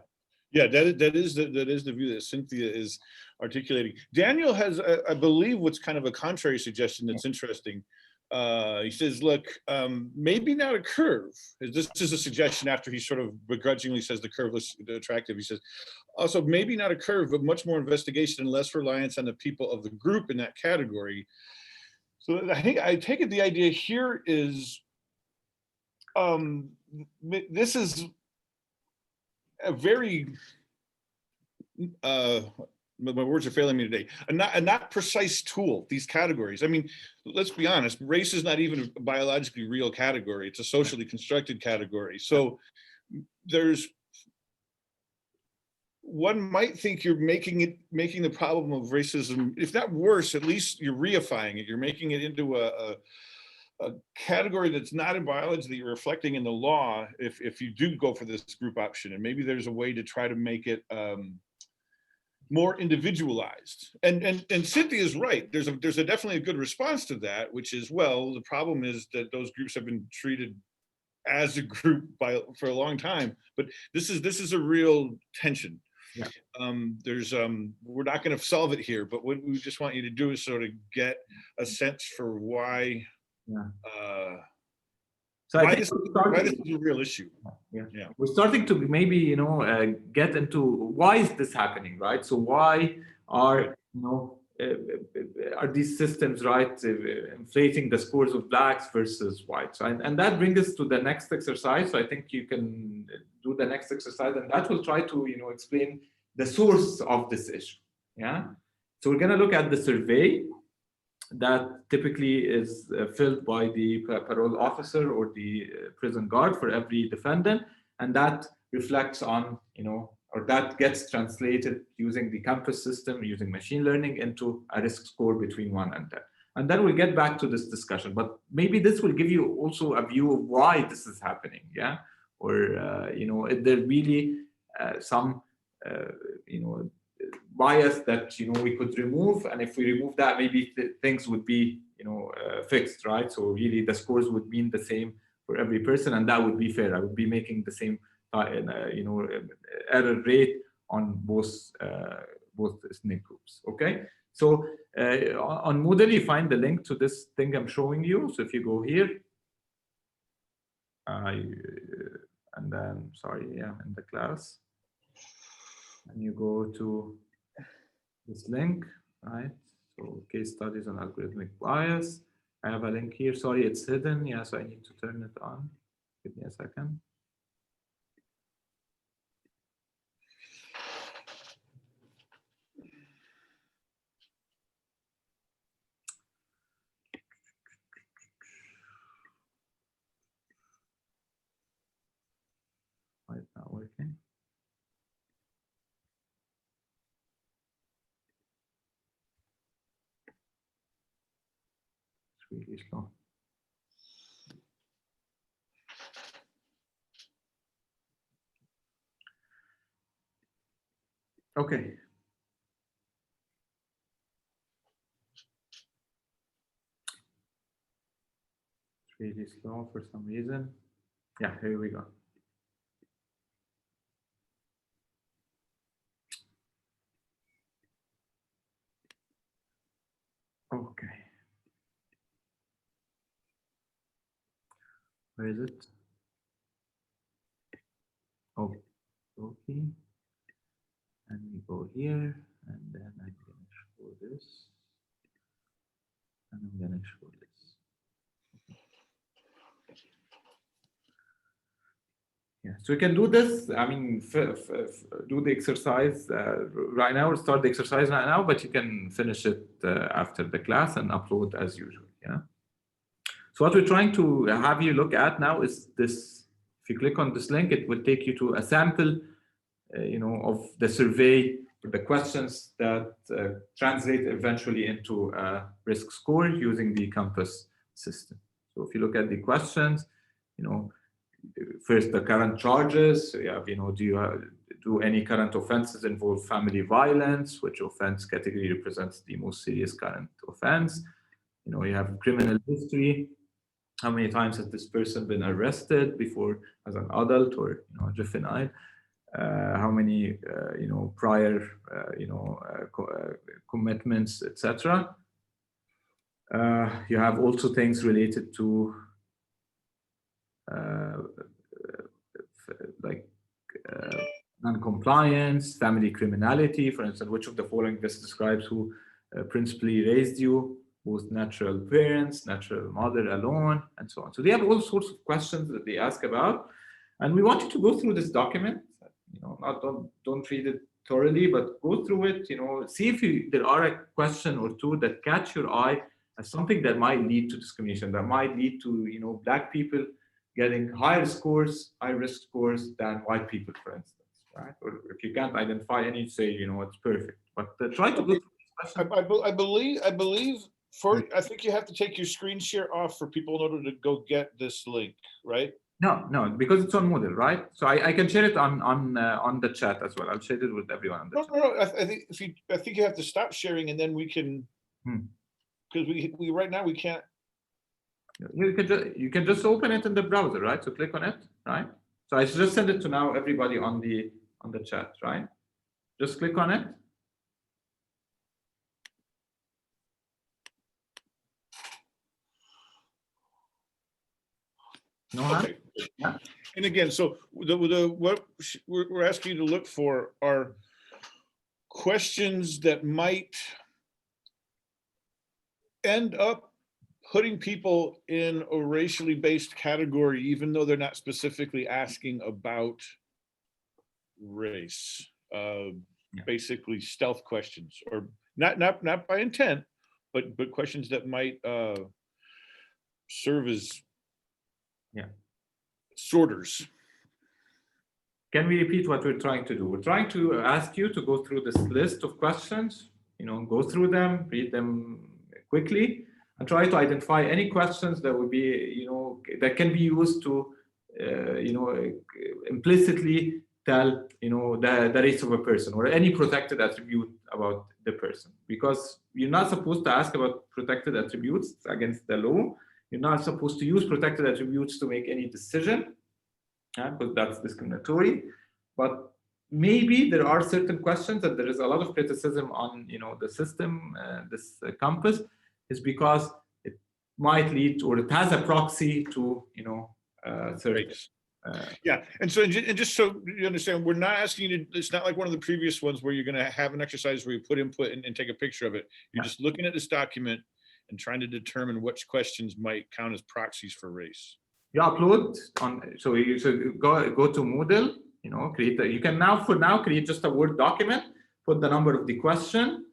Yeah, that is the view that Cynthia is articulating. Daniel has, I believe, what's kind of a contrary suggestion that's interesting. He says, look, maybe not a curve. This is a suggestion after he sort of begrudgingly says the curve looks attractive. He says, also, maybe not a curve, but much more investigation and less reliance on the people of the group in that category. So I take it the idea here is, this is a very, my words are failing me today, a not precise tool, these categories. I mean, let's be honest, race is not even a biologically real category. It's a socially constructed category. So one might think you're making the problem of racism, if not worse, at least you're reifying it. You're making it into a category that's not in biology that you're reflecting in the law if you do go for this group option. And maybe there's a way to try to make it more individualized. And Cynthia's right. There's a definitely a good response to that, which is, well, the problem is that those groups have been treated as a group for a long time, but this is a real tension. Yeah. We're not going to solve it here, but what we just want you to do is sort of get a sense for why, Yeah. So I why think this we're is a real issue. Yeah. We're starting to maybe, get into why is this happening, right? So why are, are these systems, right, inflating the scores of blacks versus whites? And that brings us to the next exercise. So I think you can do the next exercise, and that will try to, explain the source of this issue. Yeah. So we're going to look at the survey that typically is filled by the parole officer or the prison guard for every defendant, and that reflects on, or that gets translated using the Compass system, using machine learning, into a risk score between 1 and 10. And then we'll get back to this discussion, but maybe this will give you also a view of why this is happening, yeah? Or, if there really some, bias that we could remove, and if we remove that, maybe things would be fixed, right? So really the scores would mean the same for every person, and that would be fair. I would be making the same error rate on both SNP groups. Okay, so on Moodle you find the link to this thing I'm showing you. So if you go here, and then in the class, and you go to this link, right? So case studies on algorithmic bias. I have a link here. Sorry, it's hidden. Yeah, so I need to turn it on. Give me a second. Why it's not working? Really slow. Okay. It's really slow for some reason. Yeah, here we go. Okay. Where is it? Oh, okay. And we go here, and then I'm going to show this, and I'm going to show this. Yeah, so we can do this. I mean, do the exercise right now, or start the exercise right now, but you can finish it after the class and upload as usual. Yeah. So what we're trying to have you look at now is this. If you click on this link, it will take you to a sample, of the survey, the questions that translate eventually into a risk score using the Compass system. So if you look at the questions, first the current charges. So you have, do any current offenses involve family violence? Which offense category represents the most serious current offense? You have criminal history. How many times has this person been arrested before as an adult or juvenile? How many prior commitments, etc. You have also things related to non-compliance, family criminality. For instance, which of the following best describes who principally raised you? Both natural parents, natural mother alone, and so on. So they have all sorts of questions that they ask about, and we want you to go through this document. Don't read it thoroughly, but go through it. See if there are a question or two that catch your eye as something that might lead to discrimination, that might lead to Black people getting higher scores, high risk scores than white people, for instance, right? Or if you can't identify any, say it's perfect. But try to go through this question. I believe. I think you have to take your screen share off for people in order to go get this link, right? No, because it's on Moodle, right? So I can share it on the chat as well. I'll share it with everyone on the No, chat. no, no, I think you have to stop sharing and then we can, Hmm. because we right now we can't. You can just open it in the browser, right? So click on it, right? So I just send it to now everybody on the chat, right? Just click on it. No hand? Okay. Yeah. And again, so what we're asking you to look for are questions that might end up putting people in a racially based category, even though they're not specifically asking about race. Yeah. Basically stealth questions, or not by intent, but questions that might serve as sorters. Can we repeat what we're trying to do? We're trying to ask you to go through this list of questions, go through them, read them quickly, and try to identify any questions that would be, that can be used to, implicitly tell, the race of a person or any protected attribute about the person. Because you're not supposed to ask about protected attributes against the law. You're not supposed to use protected attributes to make any decision, because that's discriminatory. But maybe there are certain questions that there is a lot of criticism on, the system, this campus, is because it might lead, or it has a proxy to, certain. Yeah, and just so you understand, we're not asking you to, it's not like one of the previous ones where you're going to have an exercise where you put input and take a picture of it. You're just looking at this document and trying to determine which questions might count as proxies for race. You upload on, so you should go to Moodle, create you can for now create just a Word document, put the number of the question,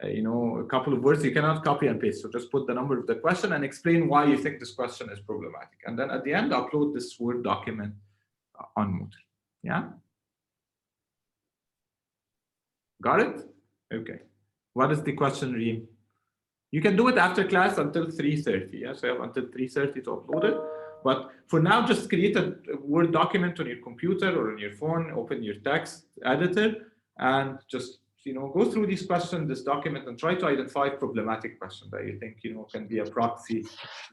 a couple of words. You cannot copy and paste, so just put the number of the question and explain why you think this question is problematic, and then at the end upload this Word document on Moodle. Yeah, got it? Okay. What is the question, Reem? You can do it after class until 3:30. Yeah, so you have until 3:30 to upload it. But for now, just create a Word document on your computer or on your phone, open your text editor, and just go through these questions, this document, and try to identify problematic questions that you think can be a proxy,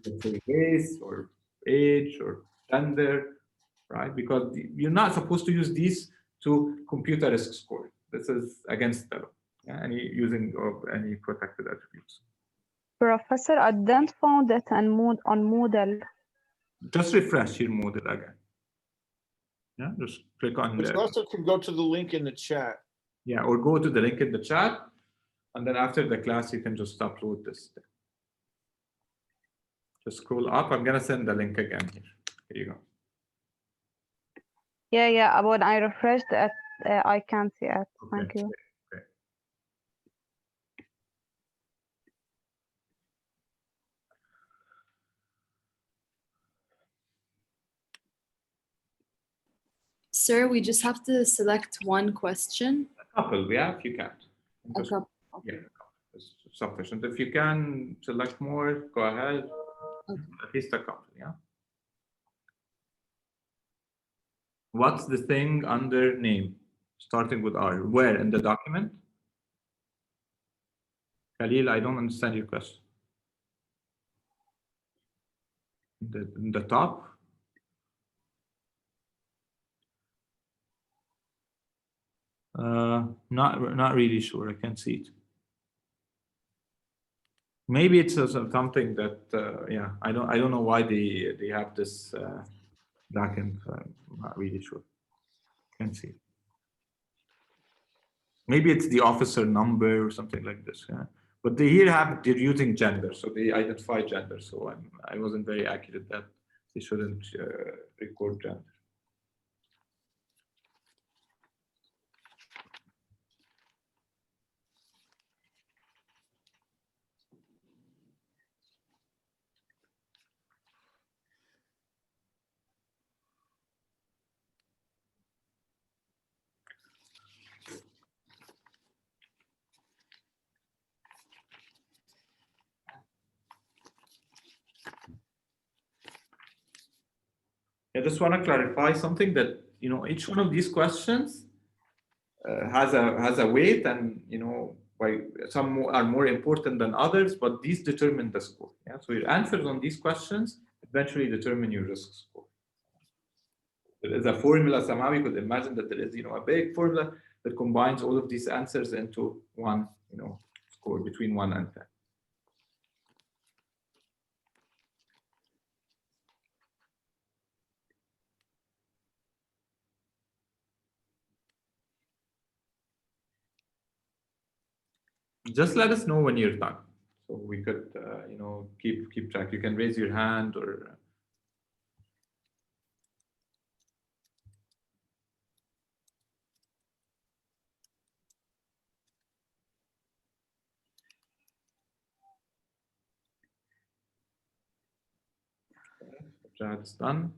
let's say race or age or gender, right? Because you're not supposed to use these to compute a risk score. This is against the law. Yeah, using of any protected attributes. Professor, I didn't found it on Moodle. Just refresh your Moodle again. Yeah, just click on But you also can go to the link in the chat. Yeah, or go to the link in the chat, and then after the class, you can just upload this. Just scroll up. I'm gonna send the link again here. Here you go. Yeah. When I refreshed it, I can't see it. Okay. Thank you. Okay. Sir, we just have to select one question. A couple, yeah, if you can. A couple. Yeah, a couple. It's sufficient. If you can select more, go ahead. Okay. At least a couple, yeah. What's the thing under name, starting with R? Where in the document? Khalil, I don't understand your question. In the top? Not really sure. I can't see it. Maybe it's something that yeah. I don't know why they have this backend. I'm not really sure. Can't see it. Maybe it's the officer number or something like this. Yeah. But they're using gender, so they identify gender. So I wasn't very accurate that they shouldn't record gender. I just want to clarify something that, each one of these questions has a weight, and, why some are more important than others, but these determine the score. Yeah. So your answers on these questions eventually determine your risk score. There is a formula somehow. You could imagine that there is, a big formula that combines all of these answers into one, score between 1 and 10. Just let us know when you're done, so we could, keep track. You can raise your hand or. That's done.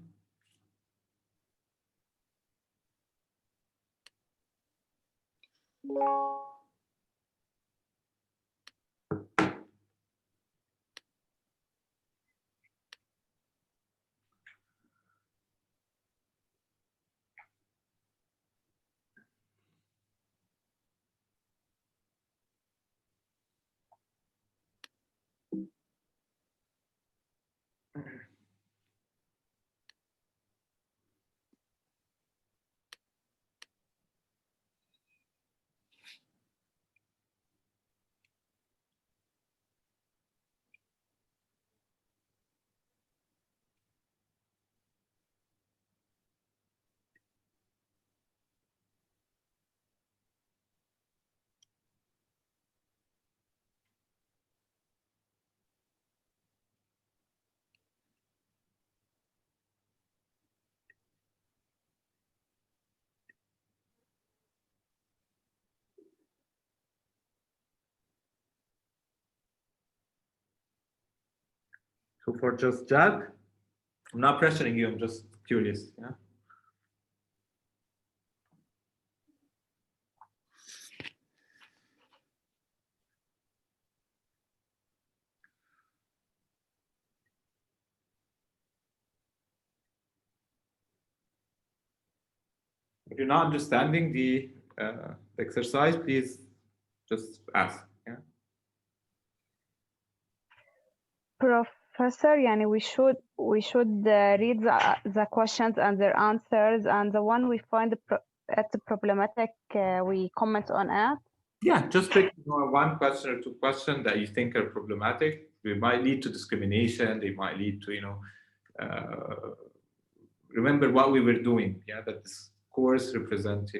So for just Jack, I'm not pressuring you. I'm just curious. Yeah. If you're not understanding the exercise, please just ask. Yeah. Professor, yani we should read the questions and their answers, and the one we find problematic, we comment on it. Yeah, just pick one question or two questions that you think are problematic. They might lead to discrimination. They might lead to, remember what we were doing. Yeah, that this course represents,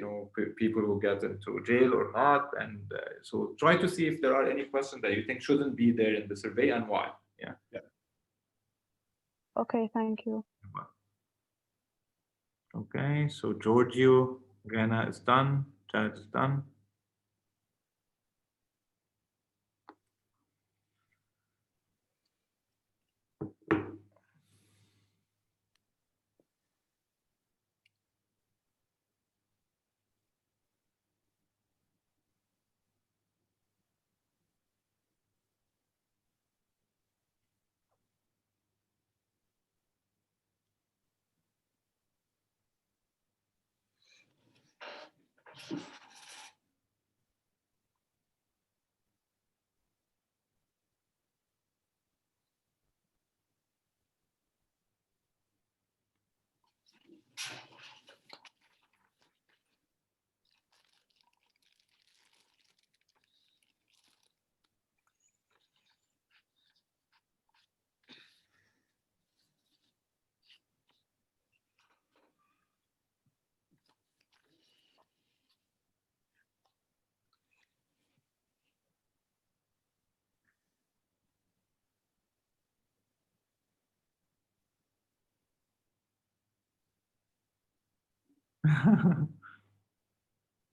people who get into jail or not. And so try to see if there are any questions that you think shouldn't be there in the survey and why. Yeah. Okay, thank you. Okay, so Giorgio, Gana is done, Janet is done.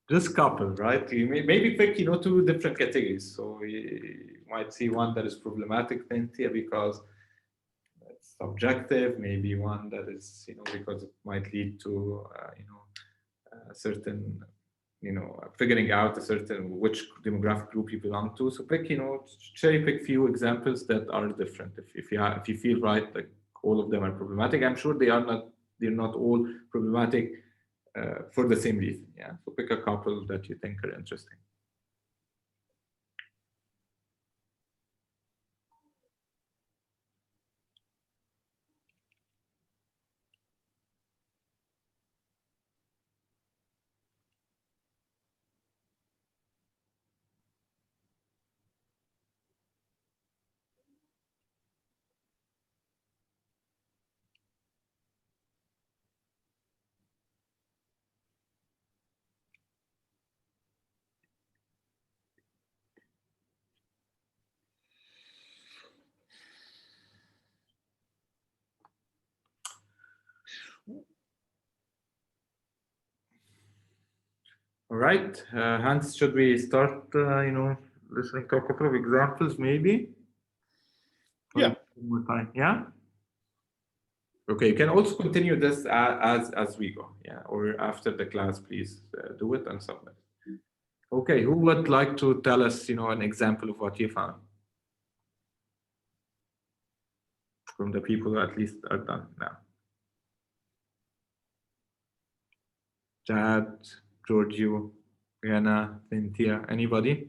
Just couple, right? You maybe pick, two different categories. So you might see one that is problematic, because it's subjective. Maybe one that is, because it might lead to, a certain, figuring out which demographic group you belong to. So pick, cherry pick few examples that are different. If you feel right, like all of them are problematic, I'm sure they are not they're not all problematic for the same reason. Yeah, so pick a couple that you think are interesting. All right, Hans, should we start, listening to a couple of examples, maybe? Yeah. One more time, yeah? Okay, you can also continue this as we go, yeah, or after the class, please do it and submit. Okay, who would like to tell us, an example of what you found? From the people who at least are done now. Chad, Giorgio, Rihanna, Cynthia, anybody?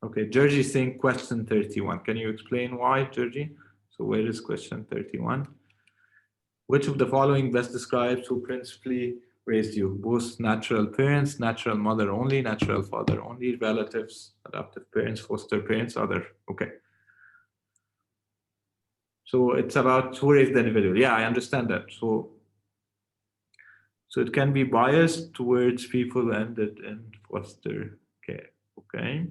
Okay, Georgie saying question 31. Can you explain why, Georgie? So where is question 31? Which of the following best describes who principally raised you? Both natural parents, natural mother only, natural father only, relatives, adoptive parents, foster parents, other. Okay. So it's about who raised the individual. Yeah, I understand that. So it can be biased towards people ended in foster care. Okay.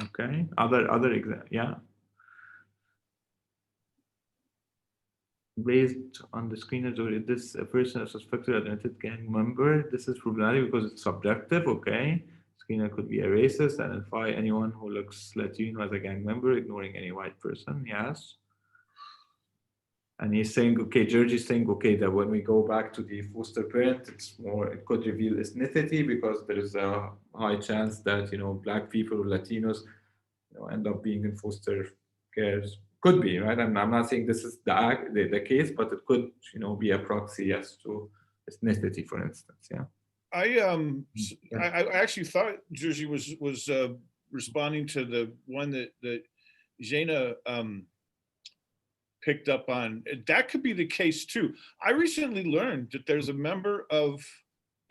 Okay. Other example. Yeah. Based on the screeners, or is this a person a suspected identified gang member? This is problematic because it's subjective. Okay. Screener could be a racist, identify anyone who looks Latino as a gang member, ignoring any white person. Yes. And he's saying, okay, George is saying, okay, that when we go back to the foster parent, it could reveal ethnicity because there is a high chance that, Black people or Latinos, end up being in foster care. Could be, right? And I'm not saying this is the case, but it could, be a proxy as to ethnicity, for instance. Yeah. I actually thought Georgie was responding to the one that Jana picked up on. That could be the case too. I recently learned that there's a member of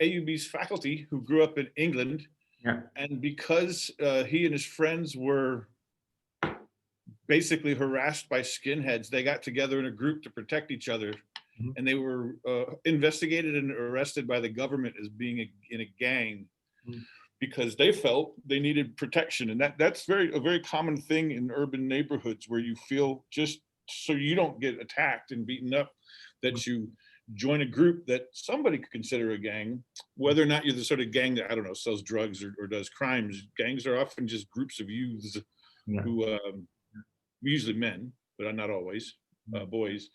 AUB's faculty who grew up in England. Yeah. And because he and his friends were basically harassed by skinheads, they got together in a group to protect each other. And they were investigated and arrested by the government as being in a gang because they felt they needed protection. And that's a very common thing in urban neighborhoods where you feel, just so you don't get attacked and beaten up, that you join a group that somebody could consider a gang, whether or not you're the sort of gang that, I don't know, sells drugs or does crimes. Gangs are often just groups of youths who, usually men, but not always, boys.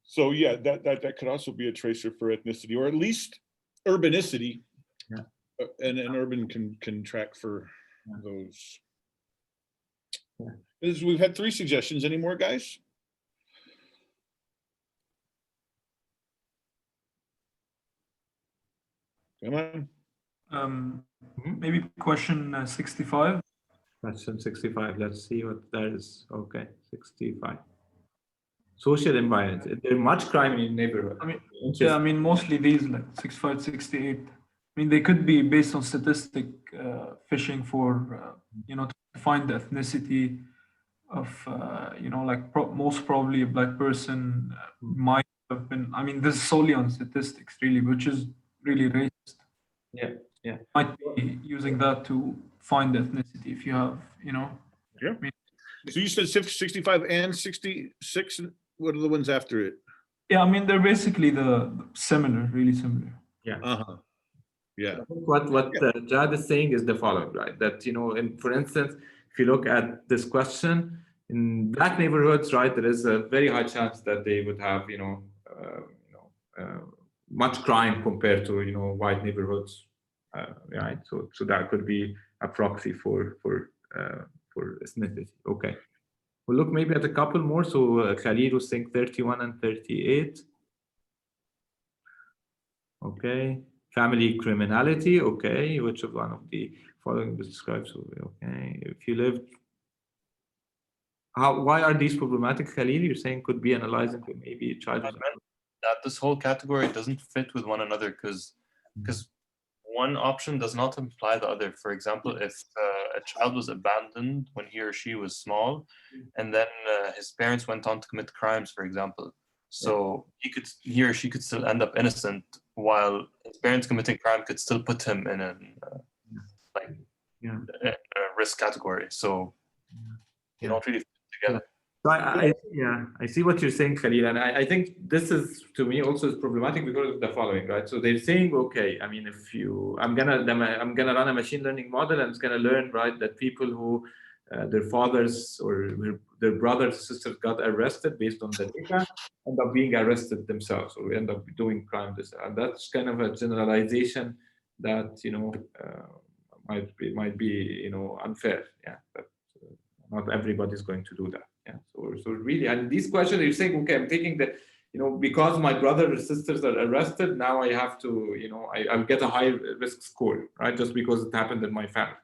So yeah, that could also be a tracer for ethnicity, or at least urbanicity. Yeah. And an urban can track for those. Yeah. We've had 3 suggestions. Any more, guys? Come on. Maybe question 65. Question 65. Let's see what that is. Okay, 65. Social environment. There's much crime in the neighborhood. Mostly these, like 65, 68. They could be based on statistic fishing for, to find the ethnicity of, most probably a Black person might have been. This is solely on statistics, really, which is really racist. Yeah. Might be using that to find ethnicity if you have, Yeah. So you said 65 and 66. What are the ones after it? Yeah, they're basically similar, really similar. Yeah. Yeah. What Jad is saying is the following, right? That, for instance, if you look at this question, in Black neighborhoods, right, there is a very high chance that they would have, much crime compared to, white neighborhoods, right? So that could be a proxy for ethnicity. Okay. Well, look, maybe at a couple more. So Khalid was saying 31 and 38. Okay. Family criminality. Okay. Which of one of the following describes? Okay. If you lived. Why are these problematic, Khalid? You're saying could be analyzing maybe a child. That this whole category doesn't fit with one another because one option does not imply the other. For example, if a child was abandoned when he or she was small, and then his parents went on to commit crimes, for example, so he or she could still end up innocent, while his parents committing crime could still put him in a risk category. So you don't really fit together. So I see what you're saying, Khalil, and I think this is to me also is problematic because of the following, right? So they're saying, okay, I mean, if I'm gonna run a machine learning model and it's gonna learn, right, that people who their fathers or their brothers or sisters got arrested based on the data end up being arrested themselves, or end up doing crime. And that's kind of a generalization that might be unfair. Yeah, but not everybody's going to do that. Yeah, so really, and these questions, you're saying, okay, I'm taking the, because my brothers or sisters are arrested, now I have to, I'll get a high risk score, right? Just because it happened in my family.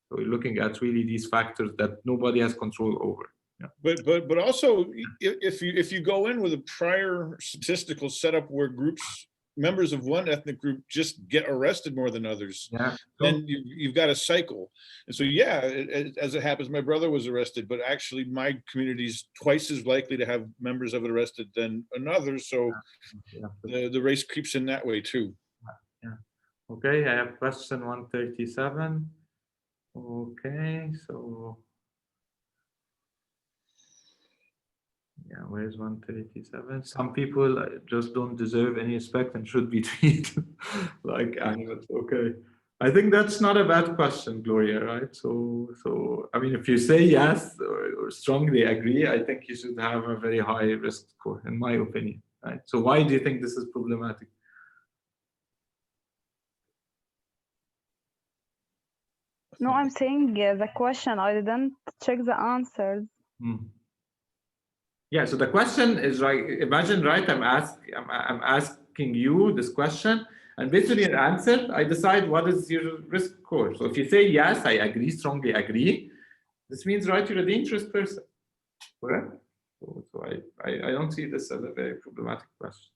So we're looking at really these factors that nobody has control over. Yeah. But also, if you go in with a prior statistical setup where members of one ethnic group just get arrested more than others, then you've got a cycle. And so, as it happens, my brother was arrested, but actually my community is twice as likely to have members of it arrested than another. So the race creeps in that way too. Yeah. Okay, I have question 137. Okay, so where's 137? Some people just don't deserve any respect and should be treated like animals. Okay, I think that's not a bad question, Gloria, right? So I mean, if you say yes or strongly agree, I think you should have a very high risk score, in my opinion, right? So why do you think this is problematic? No, I'm saying the question. I didn't check the answers. Yeah, so the question is, right, imagine, right, I'm asking you this question, and based on your answer, I decide what is your risk score. So if you say yes, I agree, strongly agree, this means, right, you're a dangerous person, correct? So I don't see this as a very problematic question.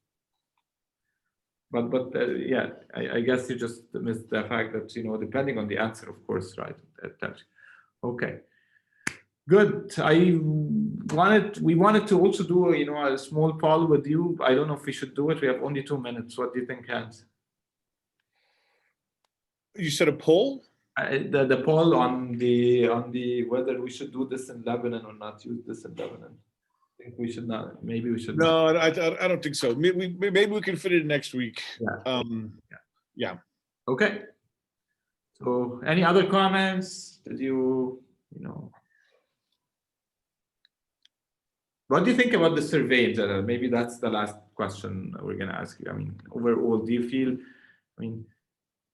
But yeah, I guess you just missed the fact that, depending on the answer, of course, right? Okay. Good. We wanted to also do a small poll with you. I don't know if we should do it. We have only 2 minutes. What do you think, Hans? You said a poll? The poll on the whether we should do this in Lebanon or not use this in Lebanon. I think we should not. Maybe we should. No, I don't think so. Maybe we can fit it next week. Yeah. Okay. So, any other comments? Did you What do you think about the survey in general? Maybe that's the last question we're going to ask you. I mean, overall, do you feel,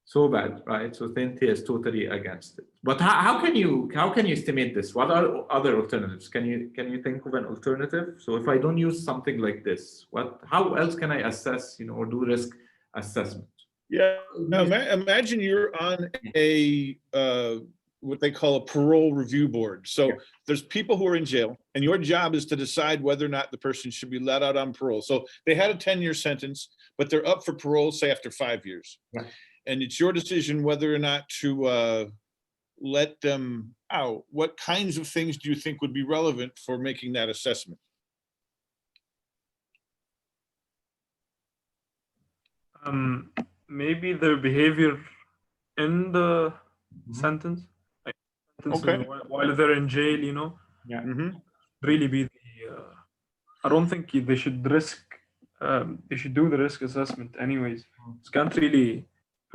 so bad, right? So Cynthia is totally against it. But how can you estimate this? What are other alternatives? Can you think of an alternative? So if I don't use something like this, how else can I assess, or do risk assessment? Yeah. Now imagine you're on a what they call a parole review board. So there's people who are in jail, and your job is to decide whether or not the person should be let out on parole. So they had a 10-year sentence, but they're up for parole, say after 5 years. Yeah. And it's your decision whether or not to let them out. What kinds of things do you think would be relevant for making that assessment? Maybe their behavior in the sentence. Okay. While they're in jail, Yeah. Really be I don't think they should risk. They should do the risk assessment anyways. You can't really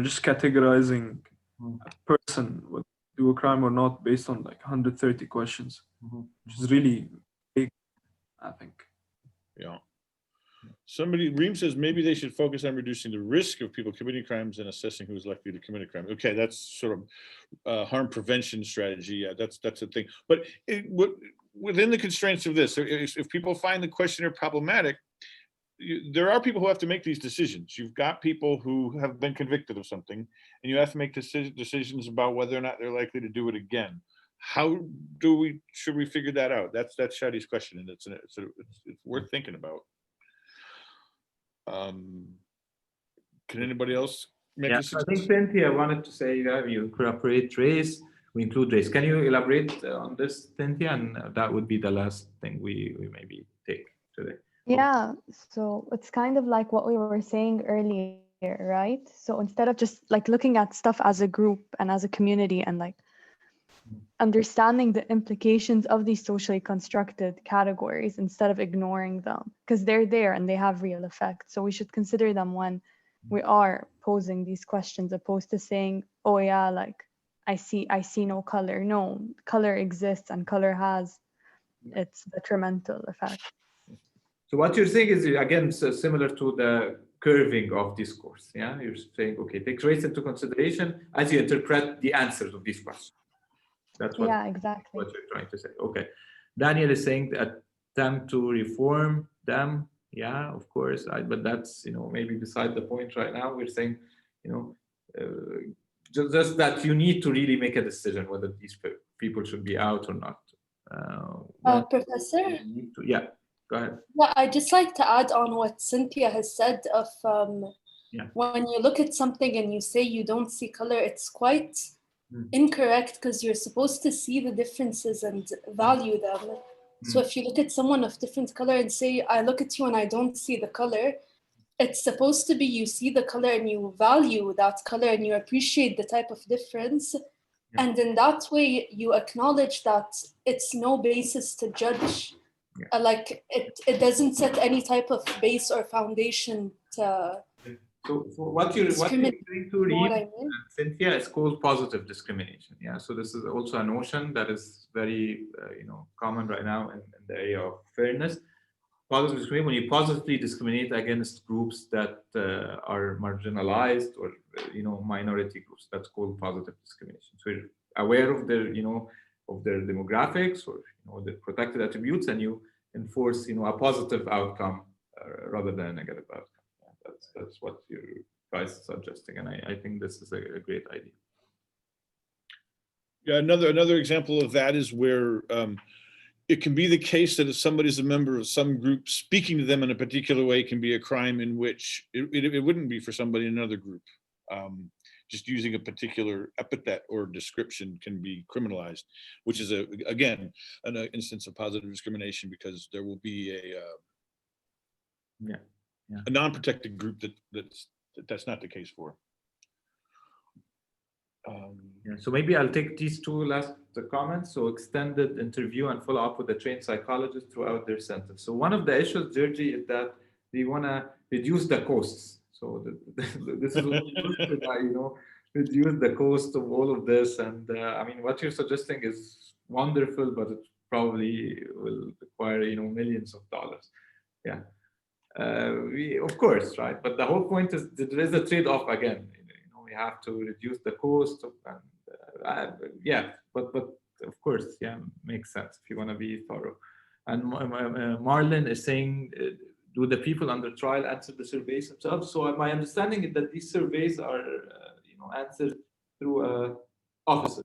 just categorizing a person would do a crime or not based on like 130 questions, which is really big, I think. Yeah. Reem says maybe they should focus on reducing the risk of people committing crimes and assessing who's likely to commit a crime. Okay, that's sort of harm prevention strategy. Yeah, that's a thing. But within the constraints of this, if people find the questionnaire problematic, there are people who have to make these decisions. You've got people who have been convicted of something, and you have to make decisions about whether or not they're likely to do it again. How should we figure that out? That's Shadi's question, and it's worth thinking about. Can anybody else make Yeah, a so I think suggestion? Cynthia wanted to say that you incorporate race, we include race. Can you elaborate on this, Cynthia? And that would be the last thing we maybe take today. Yeah, so it's kind of like what we were saying earlier, right? So instead of just like looking at stuff as a group and as a community and like understanding the implications of these socially constructed categories instead of ignoring them, because they're there and they have real effects. So we should consider them when we are posing these questions, opposed to saying, oh yeah, like I see no color. No, color exists and color has its detrimental effect. So what you're saying is, again, so similar to the curving of discourse. Yeah, you're saying, okay, take race into consideration as you interpret the answers of these questions. That's what, Yeah, exactly. what you're trying to say. Okay. Daniel is saying that attempt to reform them. Yeah, of course. But that's, maybe beside the point right now. We're saying, just that you need to really make a decision whether these people should be out or not. Professor? Yeah, go ahead. Yeah, I'd just like to add on what Cynthia has said of when you look at something and you say you don't see color, it's quite incorrect, because you're supposed to see the differences and value them. So if you look at someone of different color and say, I look at you and I don't see the color, it's supposed to be you see the color and you value that color and you appreciate the type of difference. Yeah. And in that way, you acknowledge that it's no basis to judge. Yeah. Like it doesn't set any type of base or foundation to. So what you're going to read, Cynthia, is called positive discrimination. Yeah. So this is also a notion that is very common right now in the area of fairness. Positive discrimination, when you positively discriminate against groups that are marginalized or minority groups, that's called positive discrimination. So you're aware of their of their demographics or the protected attributes, and you enforce a positive outcome rather than a negative outcome. That's what you guys are suggesting, and I think this is a great idea. Yeah, another example of that is where it can be the case that if somebody's a member of some group, speaking to them in a particular way can be a crime in which it wouldn't be for somebody in another group. Just using a particular epithet or description can be criminalized, which is again an instance of positive discrimination, because there will be a non-protected group that's not the case for. So maybe I'll take these two last comments. So extended interview and follow up with the trained psychologist throughout their sentence. So one of the issues, Georgie, is that they want to reduce the costs. So this is reduce the cost of all of this. And I mean, what you're suggesting is wonderful, but it probably will require millions of dollars. Yeah. Of course, right? But the whole point is that there is a trade-off again. We have to reduce the cost, and but of course, makes sense if you want to be thorough. And Marlon is saying, do the people under trial answer the surveys themselves? So my understanding is that these surveys are, answered through officers.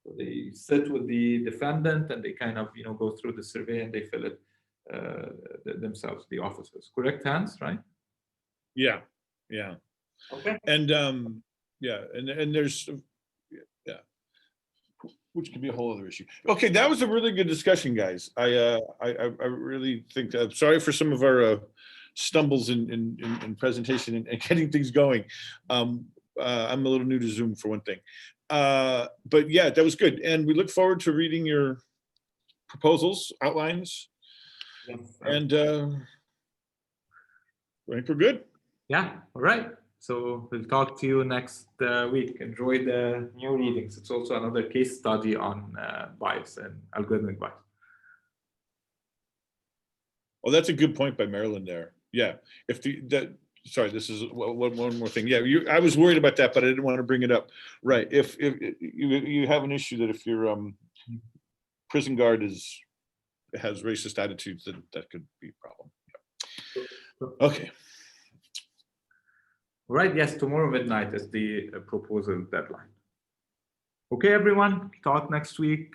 So they sit with the defendant and they kind of, go through the survey and they fill it themselves, the officers. Correct, Hans, right? Yeah. Okay. And and there's which could be a whole other issue. Okay, that was a really good discussion, guys. I really think. Sorry for some of our stumbles in presentation and getting things going. I'm a little new to Zoom for one thing, but yeah, that was good. And we look forward to reading your proposals, outlines, and I think we're good. Yeah. All right. So we'll talk to you next week. Enjoy the new readings. It's also another case study on bias and algorithmic bias. Oh, that's a good point by Marilyn there. Yeah. Sorry, this is one more thing. Yeah, I was worried about that, but I didn't want to bring it up. Right. If you have an issue that if your prison guard is has racist attitudes, then that could be a problem. Okay. Right, yes, tomorrow midnight is the proposal deadline. Okay, everyone, talk next week.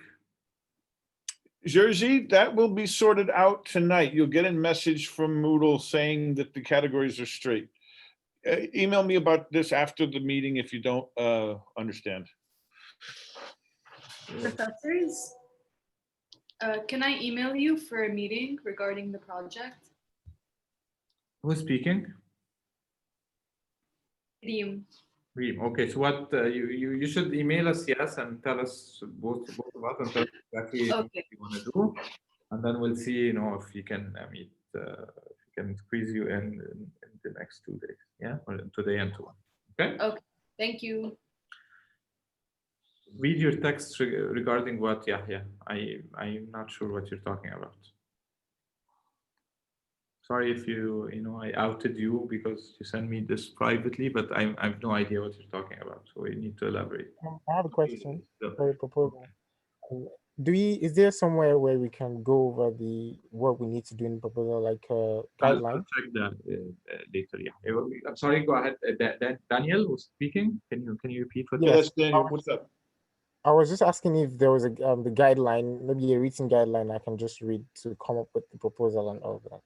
Jerzy, that will be sorted out tonight. You'll get a message from Moodle saying that the categories are straight. Email me about this after the meeting if you don't understand. Professors, can I email you for a meeting regarding the project? Who's speaking? Reem. Reem. Okay, so what you should email us, yes, and tell us both of us and tell us exactly what you want to do, and then we'll see, you know, if you can meet, if we can squeeze you in the next 2 days, yeah, or today and tomorrow. Okay. Okay. Thank you. Read your text regarding what, I'm not sure what you're talking about. Sorry if I outed you because you sent me this privately, but I have no idea what you're talking about. So we need to elaborate. I have a question for a proposal. Is there somewhere where we can go over what we need to do in the proposal, like guideline? I'll check that later. Yeah. I'm sorry. Go ahead. Daniel was speaking. Can you repeat what? Yes, Daniel. What's up? I was just asking if there was the guideline, maybe a written guideline I can just read to come up with the proposal and all that.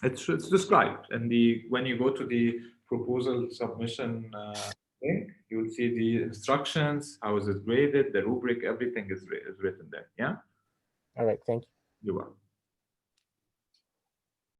It's described, and when you go to the proposal submission link, you will see the instructions, how is it graded, the rubric, everything is written there. Yeah. All right. Thank you. You're welcome.